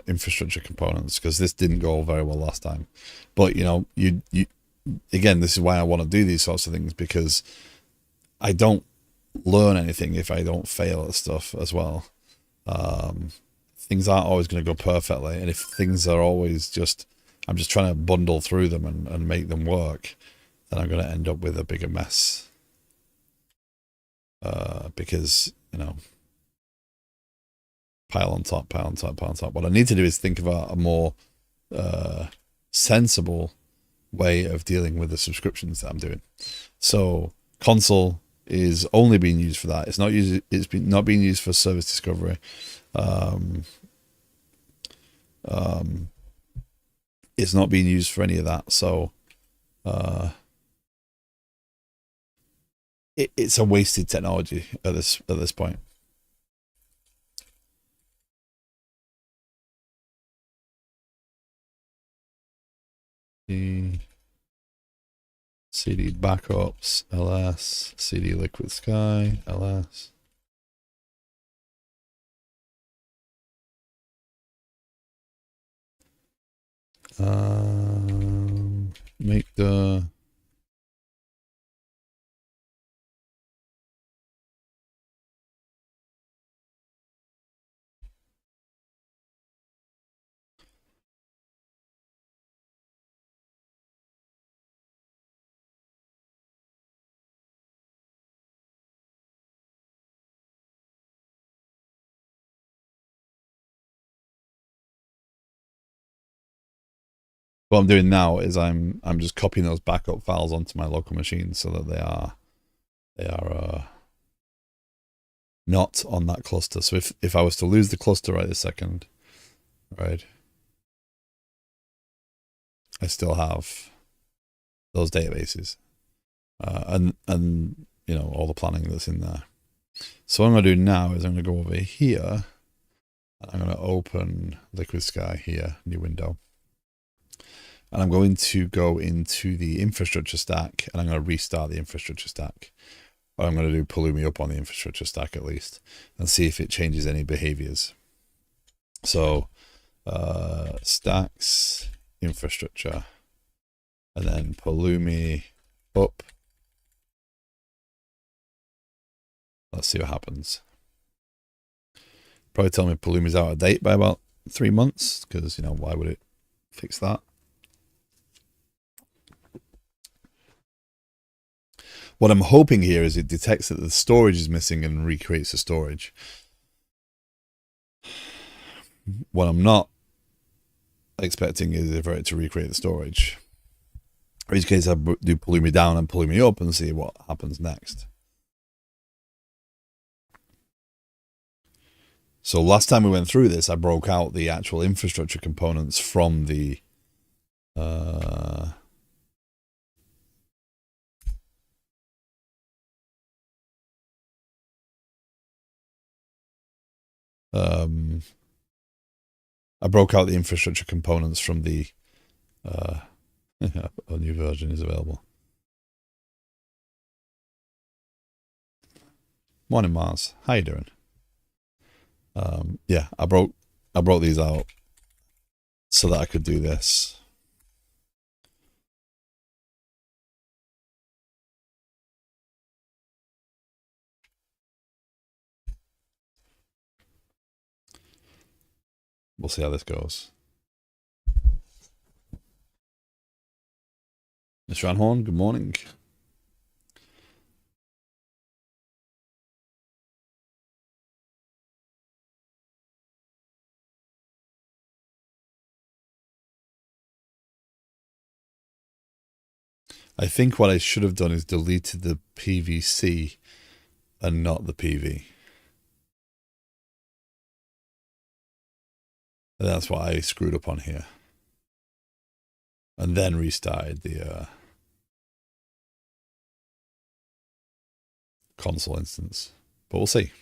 infrastructure components, because this didn't go very well last time. But you know, you again, this is why I want to do these sorts of things, because I don't learn anything if I don't fail at stuff as well. Things aren't always going to go perfectly, and if things are always just, I'm just trying to bundle through them and make them work, then I'm going to end up with a bigger mess. Because, you know, pile on top, pile on top, pile on top. What I need to do is think about a more sensible way of dealing with the subscriptions that I'm doing. So console is only being used for that. It's not being used for service discovery. It's not being used for any of that. So it's a wasted technology at this point. CD backups, ls, CD liquid sky, ls. Make the what I'm doing now is I'm just copying those backup files onto my local machine so that they are not on that cluster. So if I was to lose the cluster right this second, right, I still have those databases, and you know, all the planning that's in there. So what I'm going to do now is I'm going to go over here, and I'm going to open Liquid Sky here, new window. And I'm going to go into the infrastructure stack, and I'm going to restart the infrastructure stack. Or I'm going to do Pulumi up on the infrastructure stack at least, and see if it changes any behaviors. So stacks, infrastructure, and then Pulumi up. Let's see what happens. Probably tell me Pulumi's out of date by about 3 months, because, you know, why would it fix that? What I'm hoping here is it detects that the storage is missing and recreates the storage. What I'm not expecting is for it to recreate the storage. In which case I do Pulumi down and Pulumi up and see what happens next. So last time we went through this, I broke out the actual infrastructure components from the I broke out the infrastructure components from the a new version is available. Morning, Mars. How you doing? Yeah, I broke these out so that I could do this. We'll see how this goes. Mr. Anhorn, good morning. I think what I should have done is deleted the PVC and not the PV. And that's what I screwed up on here. And then restarted the console instance. But we'll see.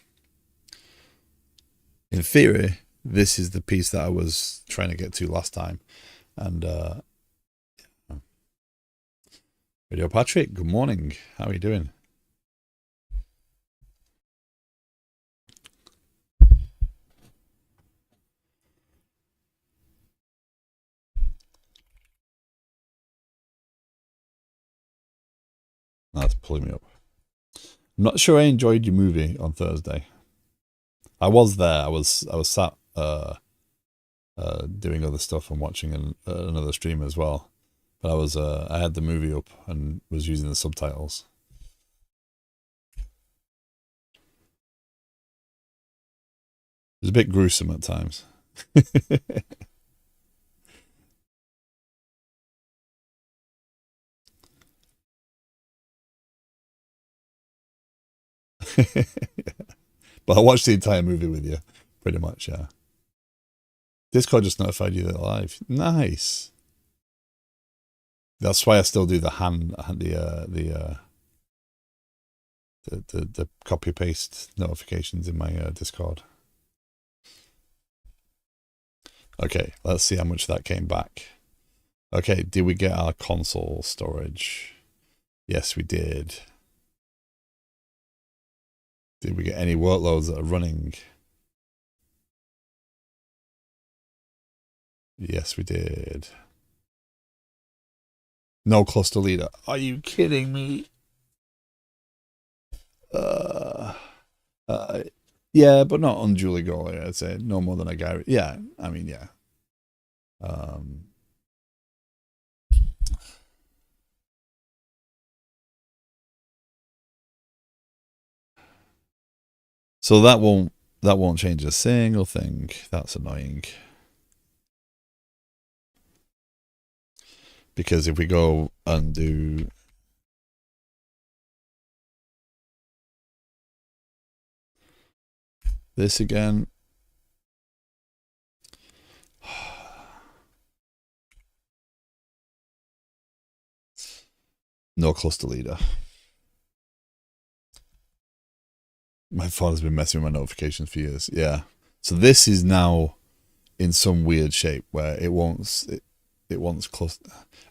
In theory, this is the piece that I was trying to get to last time. And Radio Patrick, good morning. How are you doing? That's pulling me up. I'm not sure I enjoyed your movie on Thursday. I was there. I was sat doing other stuff and watching another stream as well. But I had the movie up and was using the subtitles. It was a bit gruesome at times. But I watched the entire movie with you, pretty much, yeah. Discord just notified you that live. Nice. That's why I still do the the copy paste notifications in my Discord. Okay, let's see how much that came back. Okay, did we get our console storage? Yes, we did. Did we get any workloads that are running? Yes, we did. No cluster leader. Are you kidding me? Yeah, but not unduly gory, I'd say. No more than a guy. Yeah, I mean, yeah. So that won't change a single thing. That's annoying. Because if we go and do this again, no cluster leader. My phone has been messing with my notifications for years. Yeah. So this is now in some weird shape where it won't. it wants close,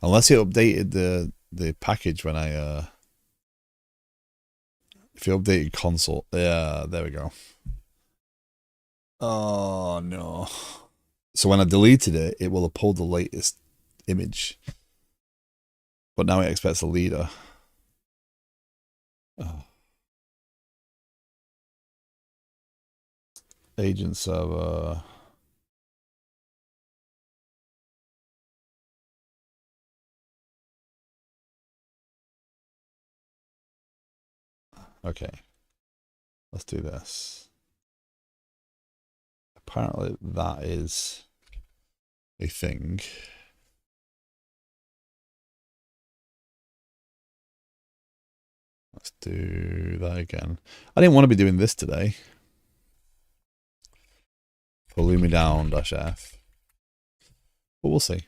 unless it updated the package when I if you updated console. Yeah, there we go. Oh no. So when I deleted it, it will have pulled the latest image. But now it expects a leader. Oh. Agent server. Okay. Let's do this. Apparently that is a thing. Let's do that again. I didn't want to be doing this today. Pull me down -F. But we'll see.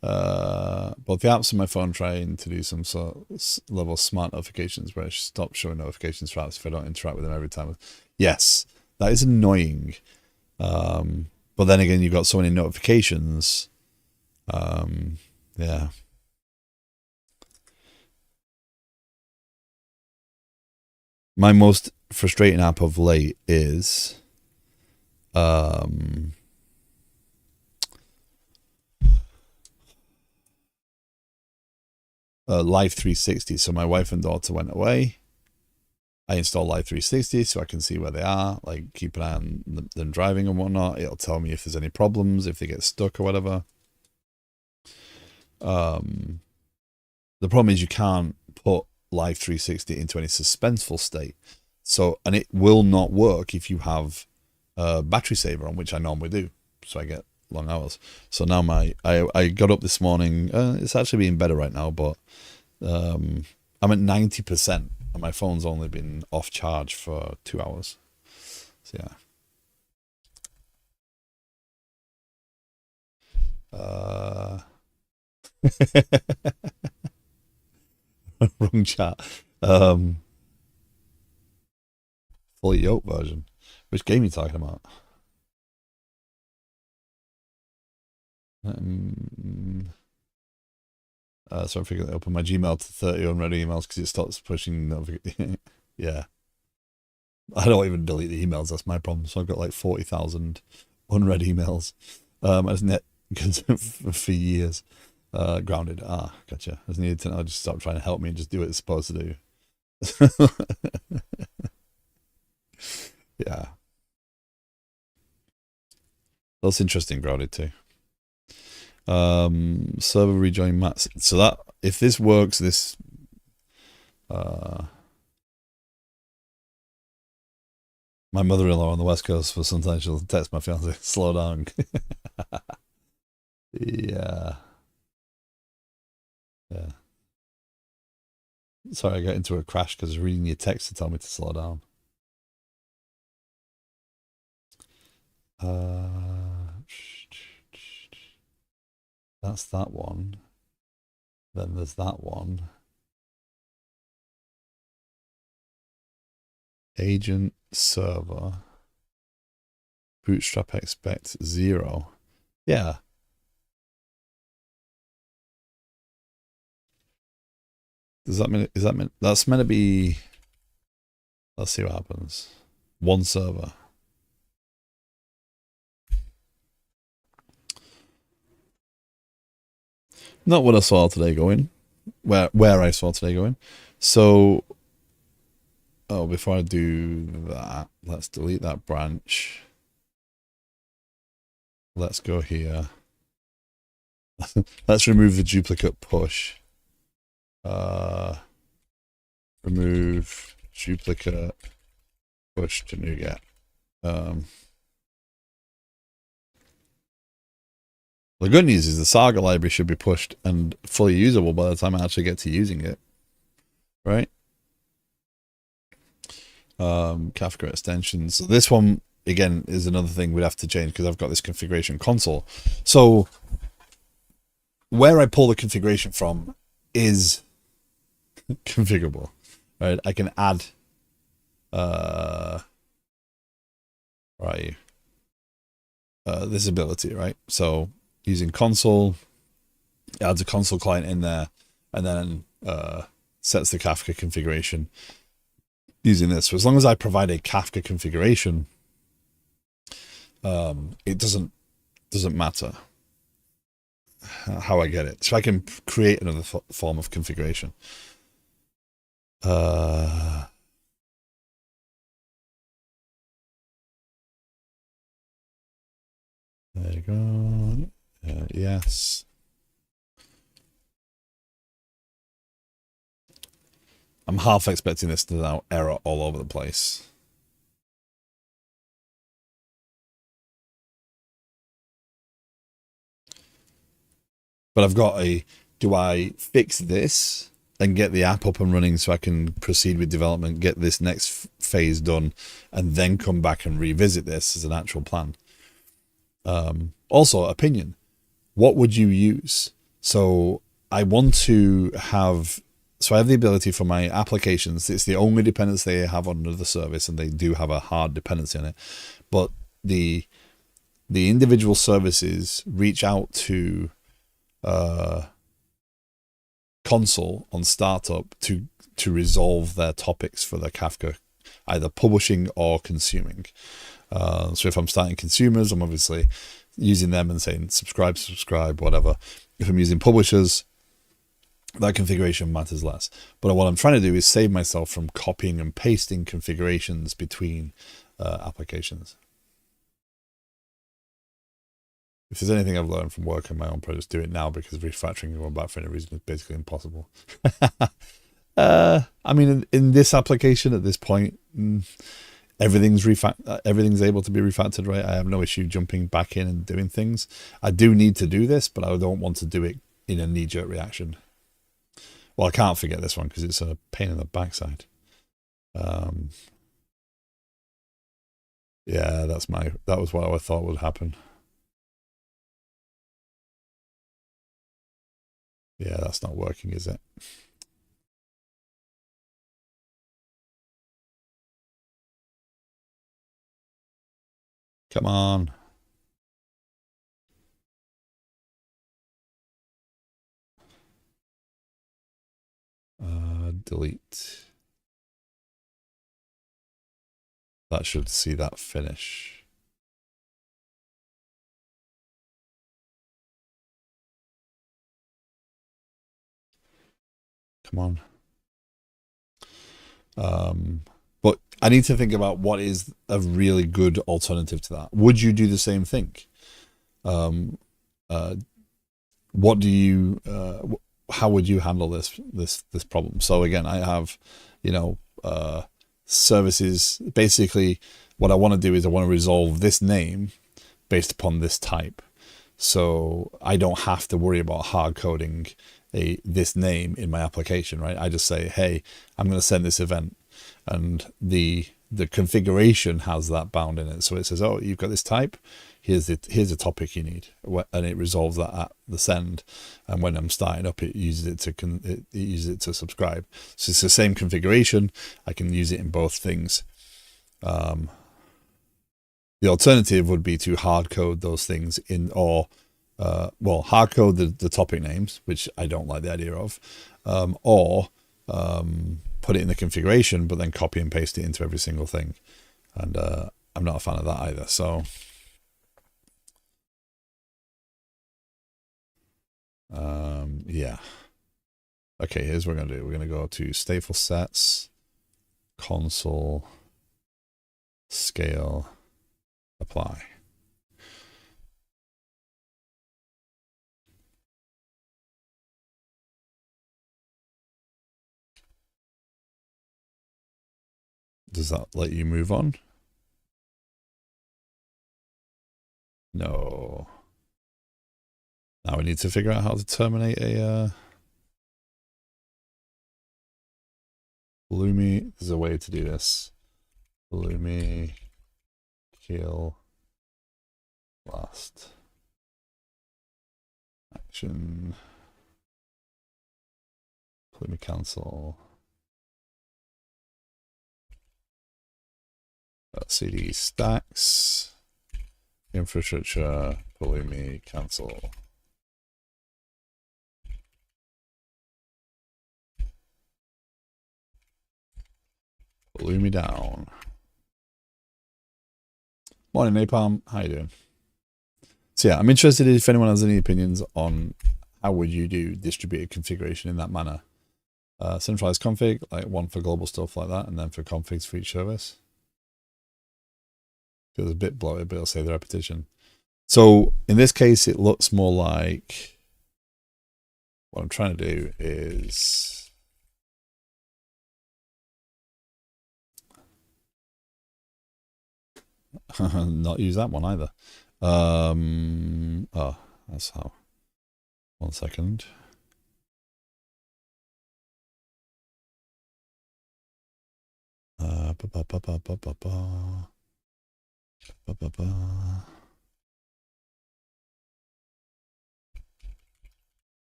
Both the apps on my phone trying to do some sort of level of smart notifications where I stop showing notifications for apps if I don't interact with them every time. Yes, that is annoying. But then again, you've got so many notifications. Yeah. My most frustrating app of late is Live 360. So my wife and daughter went away. I installed Live 360 so I can see where they are, like keep an eye on them driving and whatnot. It'll tell me if there's any problems, if they get stuck or whatever. The problem is you can't put Live 360 into any suspenseful state. So, and it will not work if you have a battery saver on, which I normally do. So I get long hours. So now I got up this morning. It's actually being better right now, but I'm at 90%, and my phone's only been off charge for 2 hours. So yeah. Wrong chat. Fully yoke version. Which game are you talking about? So I'm figuring to open my Gmail to 30 unread emails because it stops pushing notifications. Yeah. I don't even delete the emails, that's my problem. So I've got like 40,000 unread emails. As net for years. Grounded. Ah, gotcha. I just needed to know, just stop trying to help me and just do what it's supposed to do. Yeah. That's interesting, grounded too. Server rejoin mats. So that if this works, this my mother-in-law on the West Coast, for sometimes she'll text my fiance, slow down. Yeah. Yeah. Sorry, I got into a crash because I was reading your text to tell me to slow down. That's that one. Then there's that one. Agent server. Bootstrap expect 0. Yeah. Does that mean, that's meant to be, let's see what happens. One server. Not what I saw today going. Where I saw today going. So, before I do that, let's delete that branch. Let's go here. Let's remove the duplicate push. Remove duplicate push to NuGet. The good news is the Saga library should be pushed and fully usable by the time I actually get to using it. Right? Kafka extensions. So this one, again, is another thing we'd have to change because I've got this configuration console. So where I pull the configuration from is configurable, right? I can add, right, this ability, right? So using console. It adds a console client in there, and then sets the Kafka configuration using this. So as long as I provide a Kafka configuration, it doesn't matter how I get it. So I can create another form of configuration. There you go. Yes. I'm half expecting this to now error all over the place. But I've got do I fix this and get the app up and running so I can proceed with development, get this next phase done, and then come back and revisit this as an actual plan? Also, opinion. What would you use? So I want to have... So I have the ability for my applications. It's the only dependency they have under the service, and they do have a hard dependency on it. But the individual services reach out to console on startup to resolve their topics for their Kafka, either publishing or consuming. So if I'm starting consumers, I'm obviously using them and saying subscribe, whatever. If I'm using publishers, that configuration matters less. But what I'm trying to do is save myself from copying and pasting configurations between applications. If there's anything I've learned from working on my own projects, do it now, because refactoring going back for any reason is basically impossible. I mean, in this application at this point, everything's able to be refactored, right? I have no issue jumping back in and doing things. I do need to do this, but I don't want to do it in a knee-jerk reaction. Well, I can't forget this one because it's a pain in the backside. Yeah, that was what I thought would happen. Yeah, that's not working, is it? Come on. Delete. That should see that finish. Come on. But I need to think about what is a really good alternative to that. Would you do the same thing? What do you how would you handle this problem? So again, I have, services. Basically, what I want to do is I want to resolve this name based upon this type. So I don't have to worry about hard coding this name in my application, right? I just say, hey, I'm going to send this event, and the configuration has that bound in it. So it says, oh, you've got this type. Here's the topic you need, and it resolves that at the send. And when I'm starting up, it uses it to subscribe. So it's the same configuration. I can use it in both things. The alternative would be to hard code those things in, or hard code the topic names, which I don't like the idea of, or put it in the configuration, but then copy and paste it into every single thing. And I'm not a fan of that either. So yeah. Okay, here's what we're going to do. We're going to go to stateful sets, console, scale, apply. Does that let you move on? No. Now we need to figure out how to terminate a Lumi. There's a way to do this. Lumi kill last action. Lumi cancel. CD stacks infrastructure Pulumi cancel. Pulumi down. Morning, Napalm. How you doing? So yeah, I'm interested if anyone has any opinions on how would you do distributed configuration in that manner. Centralized config, like one for global stuff like that, and then for configs for each service. Feels a bit bloated, but it'll say the repetition. So in this case, it looks more like what I'm trying to do is not use that one either. Oh, that's how. 1 second.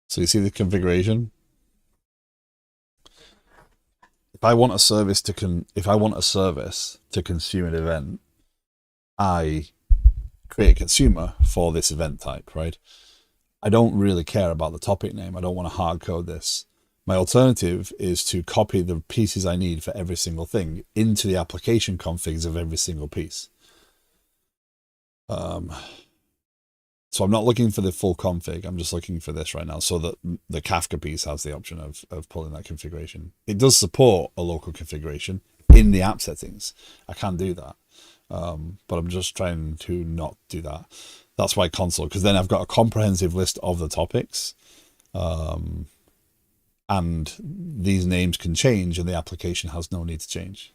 So you see the configuration. If I want a service to consume an event, I create a consumer for this event type, right? I don't really care about the topic name. I don't want to hard code this. My alternative is to copy the pieces I need for every single thing into the application configs of every single piece. So I'm not looking for the full config. I'm just looking for this right now, so that the Kafka piece has the option of pulling that configuration. It does support a local configuration in the app settings. I can do that, but I'm just trying to not do that. That's why console, because then I've got a comprehensive list of the topics, and these names can change, and the application has no need to change.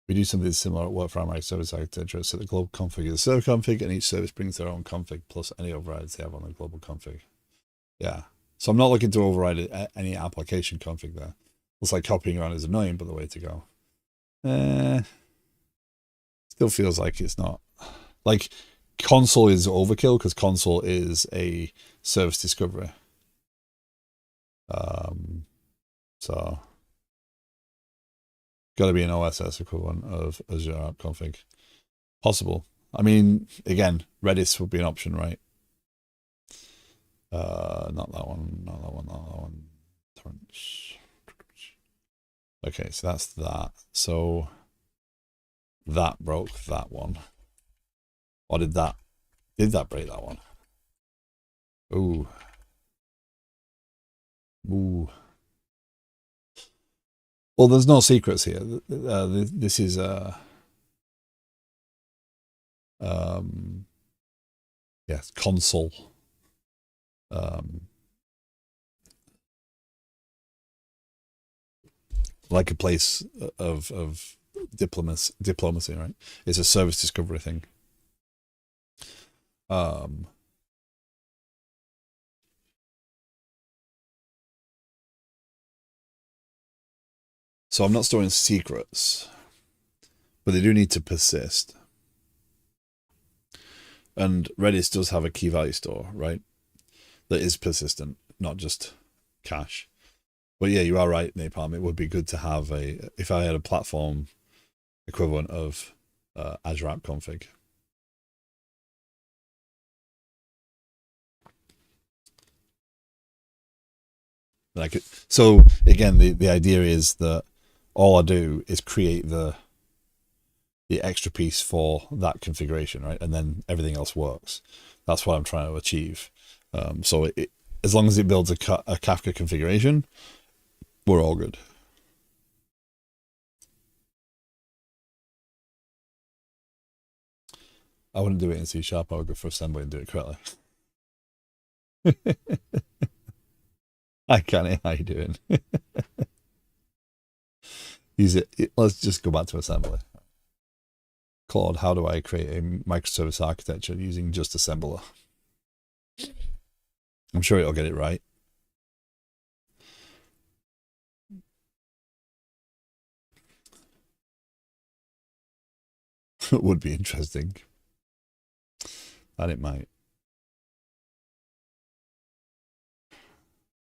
We do something similar at work for our service architecture. So the global config is a server config, and each service brings their own config plus any overrides they have on the global config. Yeah. So I'm not looking to override any application config there. Looks like copying around is annoying, but the way to go. Still feels like it's not. Like, console is overkill because console is a service discovery. So got to be an OSS equivalent of Azure app config. Possible. I mean, again, Redis would be an option, right? Not that one, not that one, not that one. Okay, so that's that. So that broke that one. Or did that break that one? Ooh. Ooh. Well, there's no secrets here. This is yes, console. Like a place of diplomacy, right? It's a service discovery thing. So I'm not storing secrets, but they do need to persist. And Redis does have a key value store, right? That is persistent, not just cache. But yeah, you are right, Napalm. It would be good to have if I had a platform equivalent of Azure App Config. So again, the idea is that all I do is create the extra piece for that configuration, right? And then everything else works. That's what I'm trying to achieve. So as long as it builds a Kafka configuration, we're all good. I wouldn't do it in C#. I would go for assembly and do it correctly. Hi, Kenny. How you doing? Use it. Let's just go back to assembly. Claude, how do I create a microservice architecture using just assembler? I'm sure it'll get it right. It would be interesting. And it might.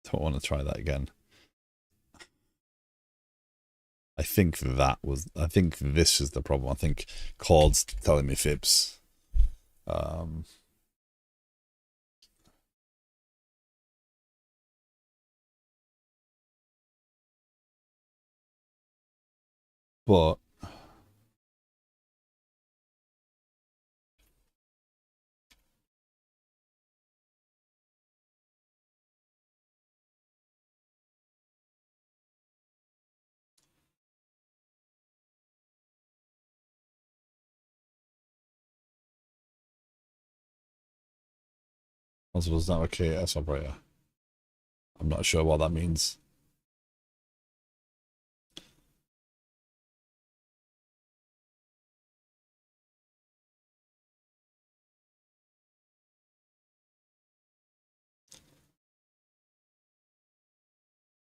Don't want to try that again. I think I think this is the problem. I think Claude's telling me fibs. But also was not a KS operator. I'm not sure what that means.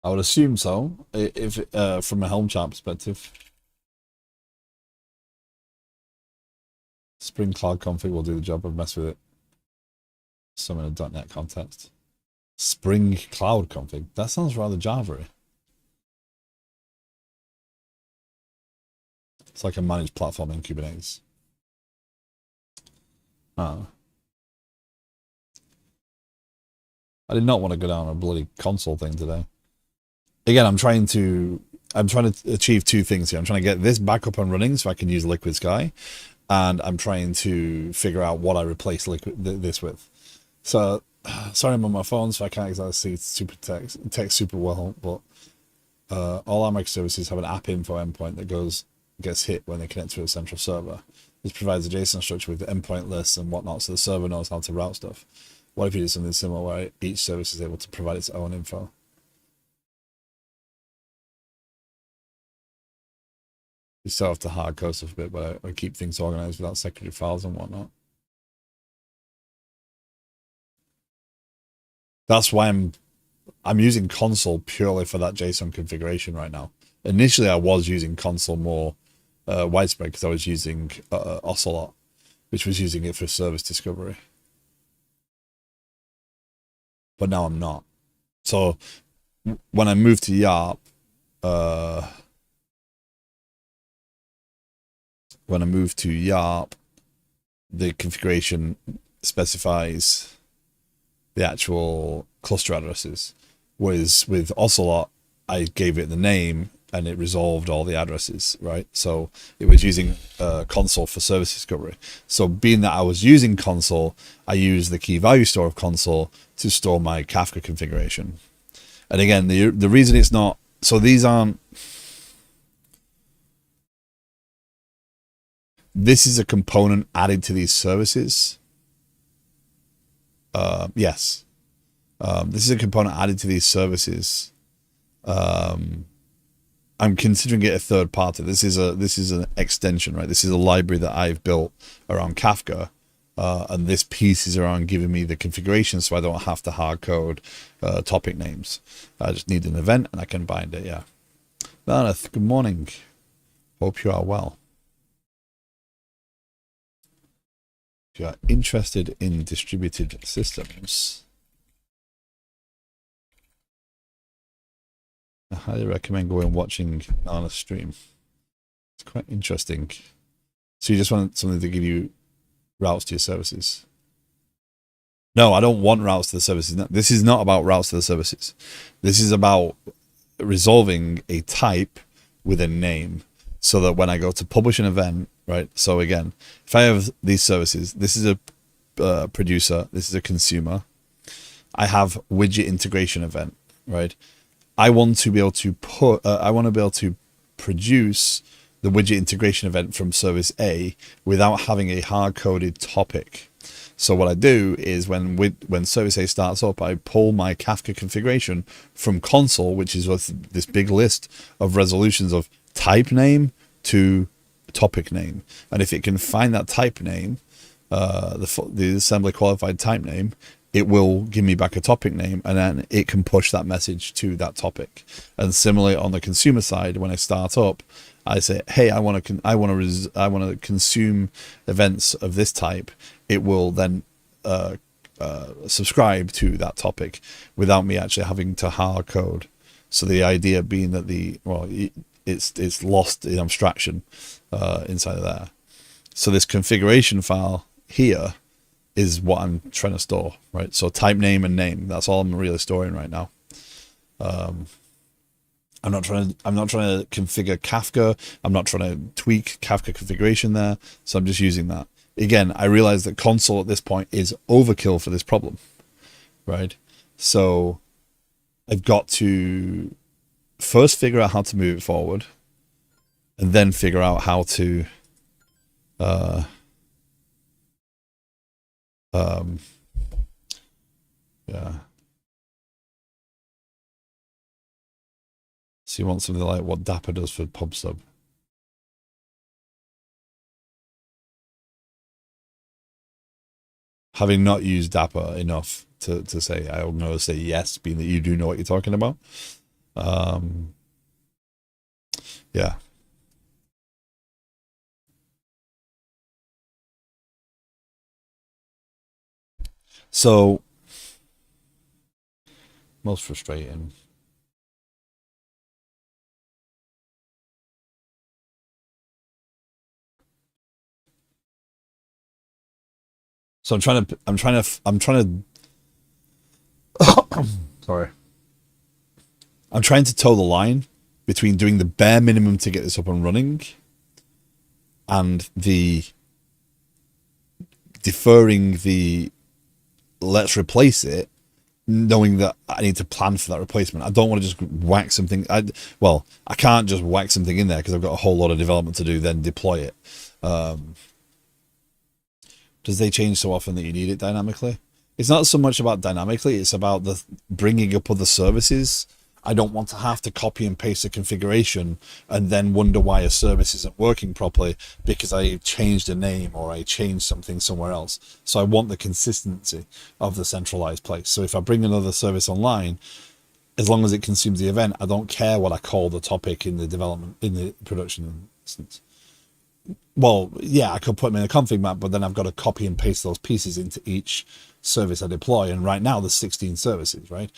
I would assume so, if from a Helm chart perspective. Spring Cloud config will do the job of mess with it. Some in a .NET context. Spring Cloud config. That sounds rather Java-y. It's like a managed platform in Kubernetes. I did not want to go down a bloody console thing today. Again, I'm trying to achieve two things here. I'm trying to get this back up and running so I can use Liquid Sky, and I'm trying to figure out what I replace this with. So, sorry, I'm on my phone, so I can't exactly see text super well, but all our microservices have an app info endpoint that gets hit when they connect to a central server. This provides a JSON structure with the endpoint lists and whatnot, so the server knows how to route stuff. What if you do something similar where each service is able to provide its own info? You still have to hard code stuff a bit, but I keep things organized without secondary files and whatnot. That's why I'm using console purely for that JSON configuration right now. Initially, I was using console more widespread because I was using Ocelot, which was using it for service discovery. But now I'm not. So when I moved to YARP, the configuration specifies the actual cluster addresses. Whereas with Ocelot, I gave it the name and it resolved all the addresses, right? So it was using console for service discovery. So being that I was using console, I used the key value store of console to store my Kafka configuration. And again, the reason it's not, so these aren't, this is a component added to these services. Yes. This is a component added to these services. I'm considering it a third party. This is an extension, right? This is a library that I've built around Kafka, and this piece is around giving me the configuration, so I don't have to hard code topic names. I just need an event and I can bind it. Yeah. Meredith, good morning. Hope you are well. If you are interested in distributed systems, I highly recommend going and watching Nana's stream. It's quite interesting. So you just want something to give you routes to your services? No, I don't want routes to the services. This is not about routes to the services. This is about resolving a type with a name so that when I go to publish an event, right? So again, if I have these services, this is a producer, this is a consumer. I have widget integration event, right? I want to be able to produce the widget integration event from service A without having a hard-coded topic. So what I do is when service A starts up, I pull my Kafka configuration from console, which is this big list of resolutions of type name to topic name. And if it can find that type name, the assembly qualified type name, it will give me back a topic name, and then it can push that message to that topic. And similarly on the consumer side, when I start up, I say, hey, I want to consume events of this type. It will then subscribe to that topic without me actually having to hard code. So the idea being that it's lost in abstraction inside of there. So this configuration file here is what I'm trying to store, right? So type name and name, that's all I'm really storing right now. I'm not trying to configure Kafka. I'm not trying to tweak Kafka configuration there. So I'm just using that. Again, I realize that console at this point is overkill for this problem, right? So I've got to first figure out how to move it forward, and then figure out how to yeah. So you want something like what Dapper does for PubSub. Having not used Dapper enough to say, I don't know, to say yes, being that you do know what you're talking about. Yeah. So, most frustrating. So I'm trying to sorry. I'm trying to toe the line between doing the bare minimum to get this up and running and the deferring the let's replace it, knowing that I need to plan for that replacement. I don't want to just whack something. I can't just whack something in there because I've got a whole lot of development to do, then deploy it. Does they change so often that you need it dynamically? It's not so much about dynamically, it's about the bringing up other services. I don't want to have to copy and paste a configuration and then wonder why a service isn't working properly because I changed a name or I changed something somewhere else. So I want the consistency of the centralized place. So if I bring another service online, as long as it consumes the event, I don't care what I call the topic in the development, in the production instance. Well, yeah, I could put them in a config map, but then I've got to copy and paste those pieces into each service I deploy. And right now there's 16 services, right?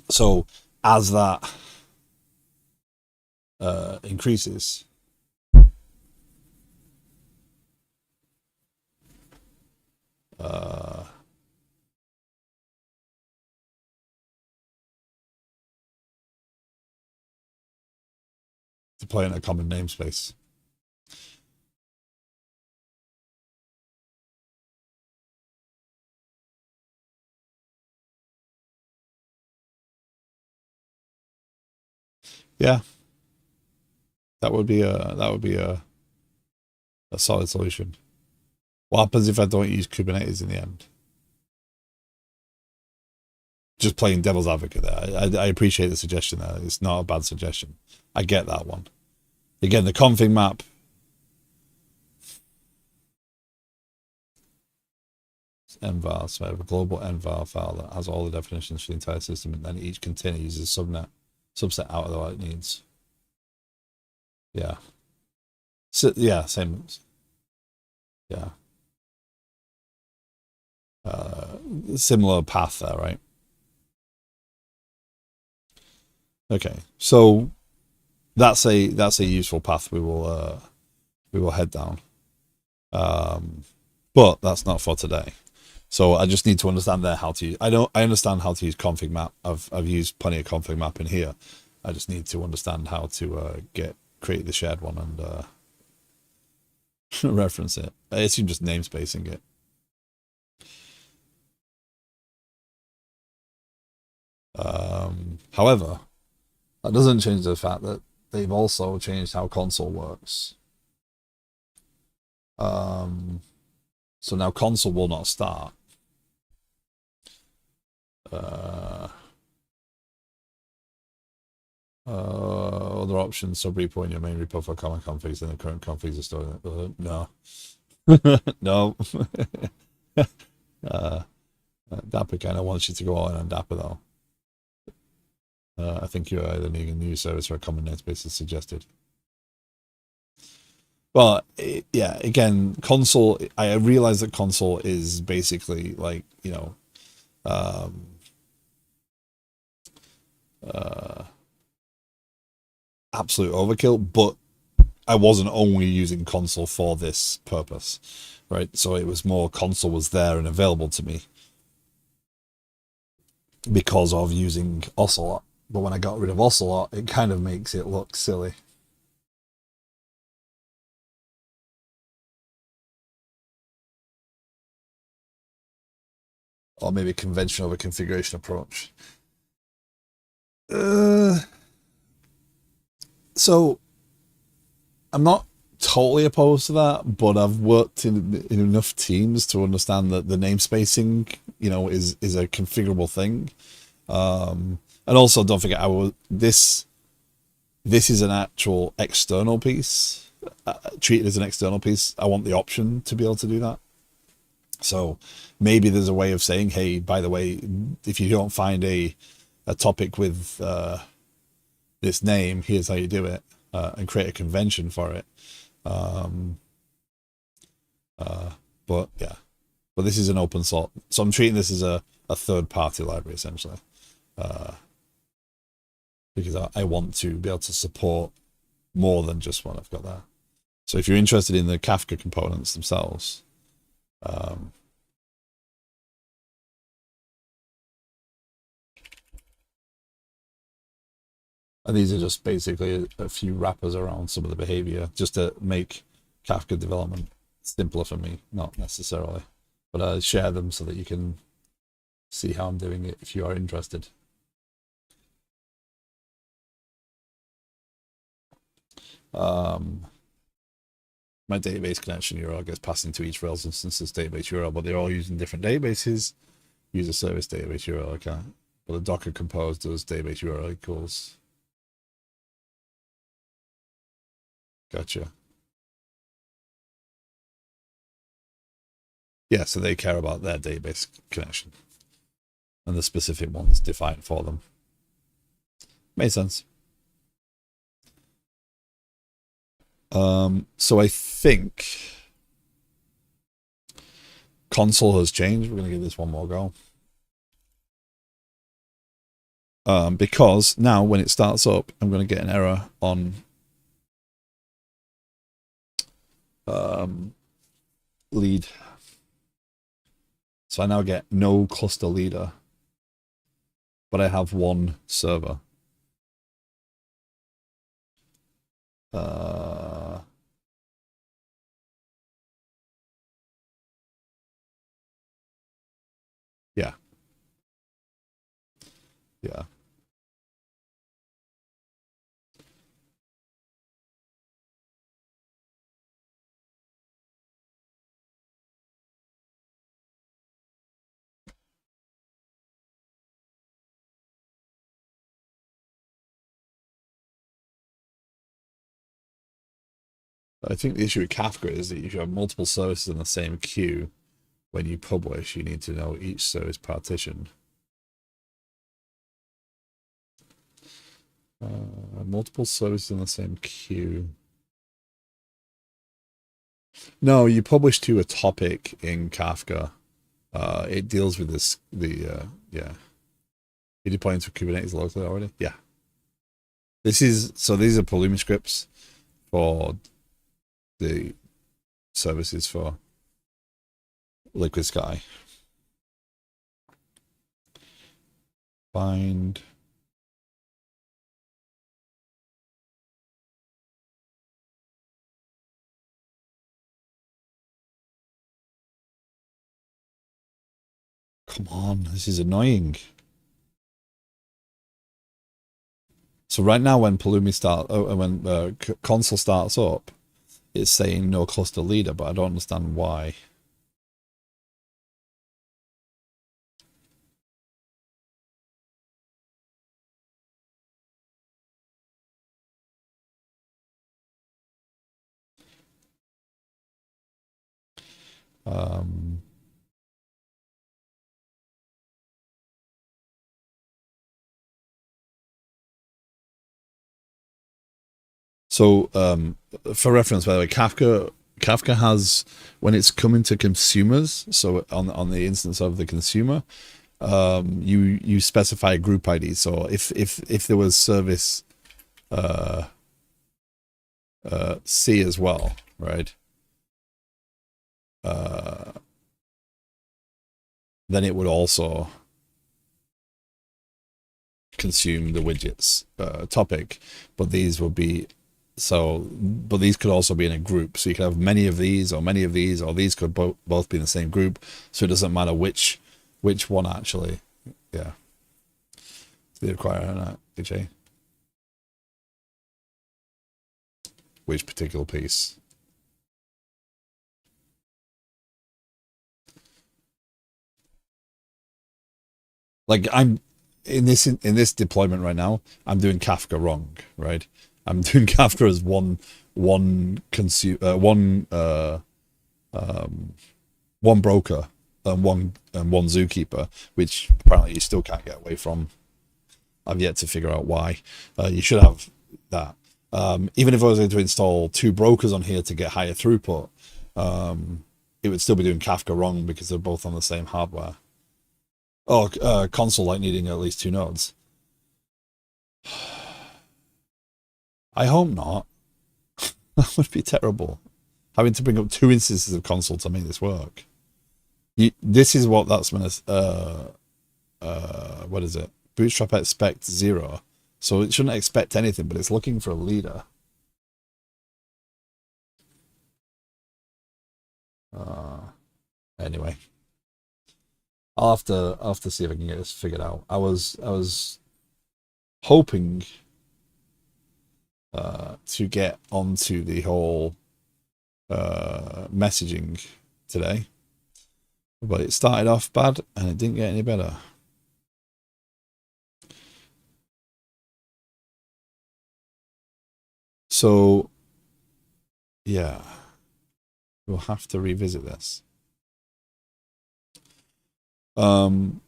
So as that increases, deploy in a common namespace. Yeah, that would be a solid solution. What happens if I don't use Kubernetes in the end? Just playing devil's advocate there. I appreciate the suggestion there. It's not a bad suggestion. I get that one. Again, the config map. Envar, so I have a global envar file that has all the definitions for the entire system, and then each container uses subset out of what it needs. Yeah. So yeah, same. Yeah. Similar path there, right? Okay, so that's a useful path we will head down. But that's not for today. So I just need to understand there how to use. I understand how to use config map. I've used plenty of config map in here. I just need to understand how to create the shared one and reference it. I assume just namespacing it. However, that doesn't change the fact that they've also changed how console works. So now console will not start. Other options, sub-repo in your main repo for common configs and the current configs are stored. No. No. Dapper kind of wants you to go all in on Dapper though. I think you're either needing a new service or a common namespace as suggested. Well, yeah, again, console, I realize that console is basically like, you know, absolute overkill, but I wasn't only using console for this purpose, right? So it was more console was there and available to me because of using Ocelot. But when I got rid of Ocelot, it kind of makes it look silly. Or maybe convention over configuration approach. So I'm not totally opposed to that, but I've worked in enough teams to understand that the namespacing, is a configurable thing. And also, don't forget, this is an actual external piece. Treat it as an external piece. I want the option to be able to do that. So maybe there's a way of saying, hey, by the way, if you don't find a topic with this name, here's how you do it, and create a convention for it. But yeah, but this is an open source, so I'm treating this as a third-party library essentially, because I want to be able to support more than just what I've got there. So if you're interested in the Kafka components themselves, and these are just basically a few wrappers around some of the behavior, just to make Kafka development simpler for me, not necessarily, but I share them so that you can see how I'm doing it if you are interested. My database connection URL gets passed into each Rails instance's database URL, but they're all using different databases. User service database URL, okay. But the Docker Compose does database URL equals. Gotcha. Yeah, so they care about their database connection and the specific ones defined for them. Made sense. So I think console has changed. We're going to give this one more go. Because now when it starts up, I'm going to get an error on lead. So I now get no cluster leader, but I have one server. Yeah. Yeah. I think the issue with Kafka is that if you have multiple services in the same queue, when you publish, you need to know each service partition. Multiple services in the same queue. No, you publish to a topic in Kafka. It deals with this. Yeah. You deploy into Kubernetes locally already. Yeah. These are Pulumi scripts for the services for Liquid Sky. Find. Come on, this is annoying. So right now, when when console starts up, it's saying no cluster leader, but I don't understand why. So for reference, by the way, Kafka has, when it's coming to consumers, so on the instance of the consumer, you specify a group ID. So if there was service C as well, right? Uh, then it would also consume the widgets topic, but these would be but these could also be in a group. So you could have many of these, or many of these, or these could both be in the same group. So it doesn't matter which one actually. Yeah, they require DJ. Which particular piece? Like I'm in this deployment right now, I'm doing Kafka wrong, right? I'm doing Kafka as one broker and one zookeeper, which apparently you still can't get away from. I've yet to figure out why. You should have that. Even if I was going to install two brokers on here to get higher throughput, it would still be doing Kafka wrong because they're both on the same hardware. Oh, console like needing at least two nodes. I hope not. That would be terrible. Having to bring up two instances of console to make this work. This is what that's going to. What is it? Bootstrap expect 0. So it shouldn't expect anything, but it's looking for a leader. Anyway, I'll have to see if I can get this figured out. I was hoping to get onto the whole messaging today, but it started off bad and it didn't get any better. So yeah, we'll have to revisit this. No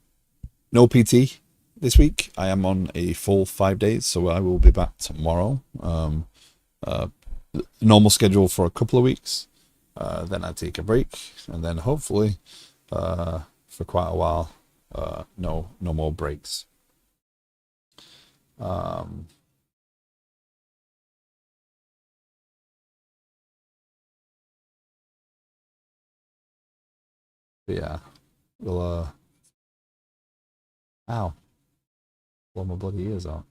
PT this week. I am on a full 5 days, so I will be back tomorrow. Normal schedule for a couple of weeks. Then I take a break, and then hopefully for quite a while, no more breaks. Yeah, we'll ow, blow my bloody ears out.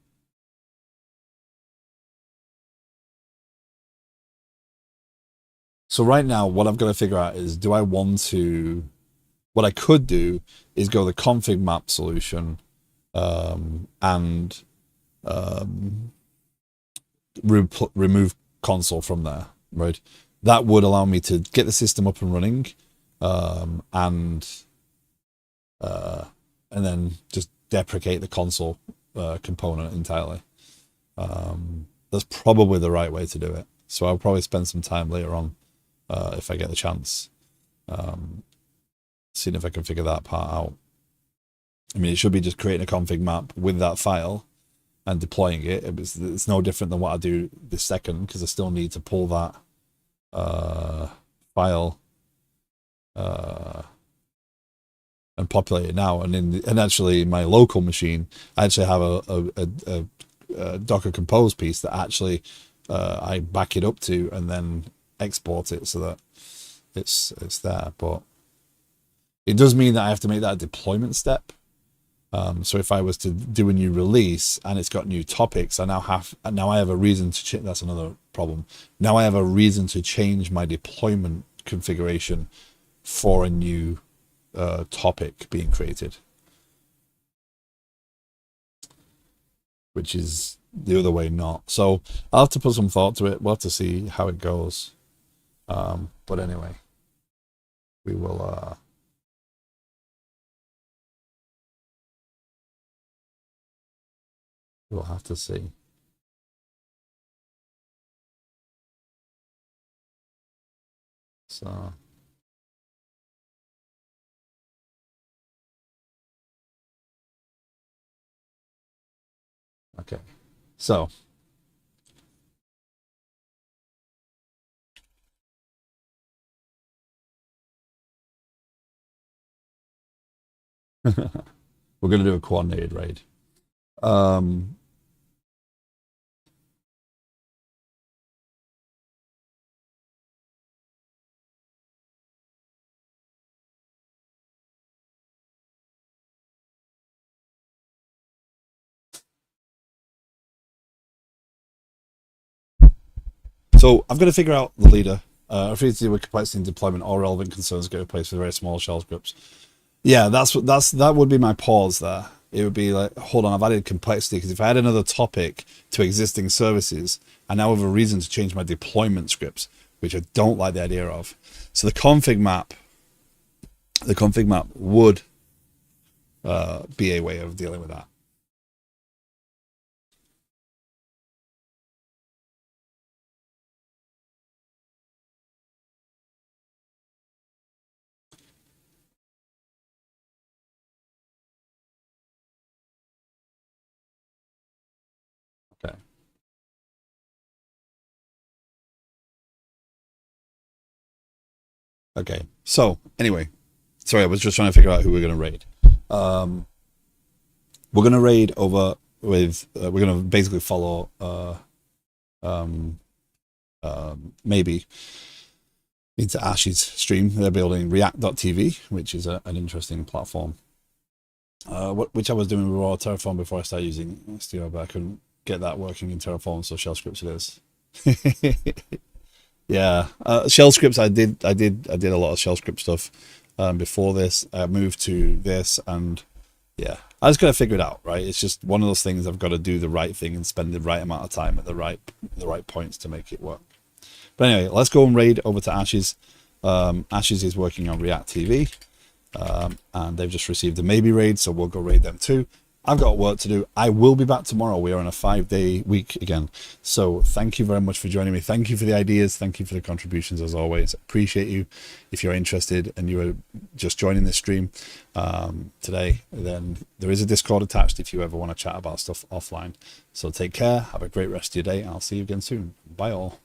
So right now, what I've got to figure out is, do I want to? What I could do is go the config map solution, and remove console from there, right? That would allow me to get the system up and running, and then just deprecate the console component entirely. That's probably the right way to do it. So I'll probably spend some time later on, if I get the chance, seeing if I can figure that part out. I mean, it should be just creating a config map with that file and deploying it. It's no different than what I do this second, because I still need to pull that file and populate it now. And actually, my local machine, I actually have a Docker Compose piece that actually I back it up to and then export it so that it's there. But it does mean that I have to make that a deployment step. So if I was to do a new release and it's got new topics, I have a reason to change. That's another problem. Now I have a reason to change my deployment configuration for a new topic being created, which is the other way not. So I'll have to put some thought to it. We'll have to see how it goes. But anyway, we will we'll have to see. So okay, so we're gonna do a coordinated raid. Um, So I've got to figure out the leader. Free to deal with complexity in deployment or relevant concerns get replaced with very small shell scripts. Yeah, that would be my pause there. It would be like, hold on, I've added complexity, because if I add another topic to existing services, I now have a reason to change my deployment scripts, which I don't like the idea of. So the config map would be a way of dealing with that. Okay. Okay. So anyway, sorry, I was just trying to figure out who we're going to raid. We're going to raid over with. We're going to basically follow. Maybe into Ash's stream. They're building React.tv, which is an interesting platform. Which I was doing with raw Terraform before I started using STO, but I couldn't get that working in Terraform, so shell scripts it is. Yeah, shell scripts. I did a lot of shell script stuff before this. I moved to this, and yeah, I just gotta figure it out, right? It's just one of those things. I've got to do the right thing and spend the right amount of time at the right points to make it work. But anyway, let's go and raid over to Ash's. Ash's is working on React TV, and they've just received a maybe raid, so we'll go raid them too. I've got work to do. I will be back tomorrow. We are on a 5-day week again. So thank you very much for joining me. Thank you for the ideas. Thank you for the contributions as always. Appreciate you. If you're interested and you are just joining this stream today, then there is a Discord attached if you ever want to chat about stuff offline. So take care. Have a great rest of your day, and I'll see you again soon. Bye all.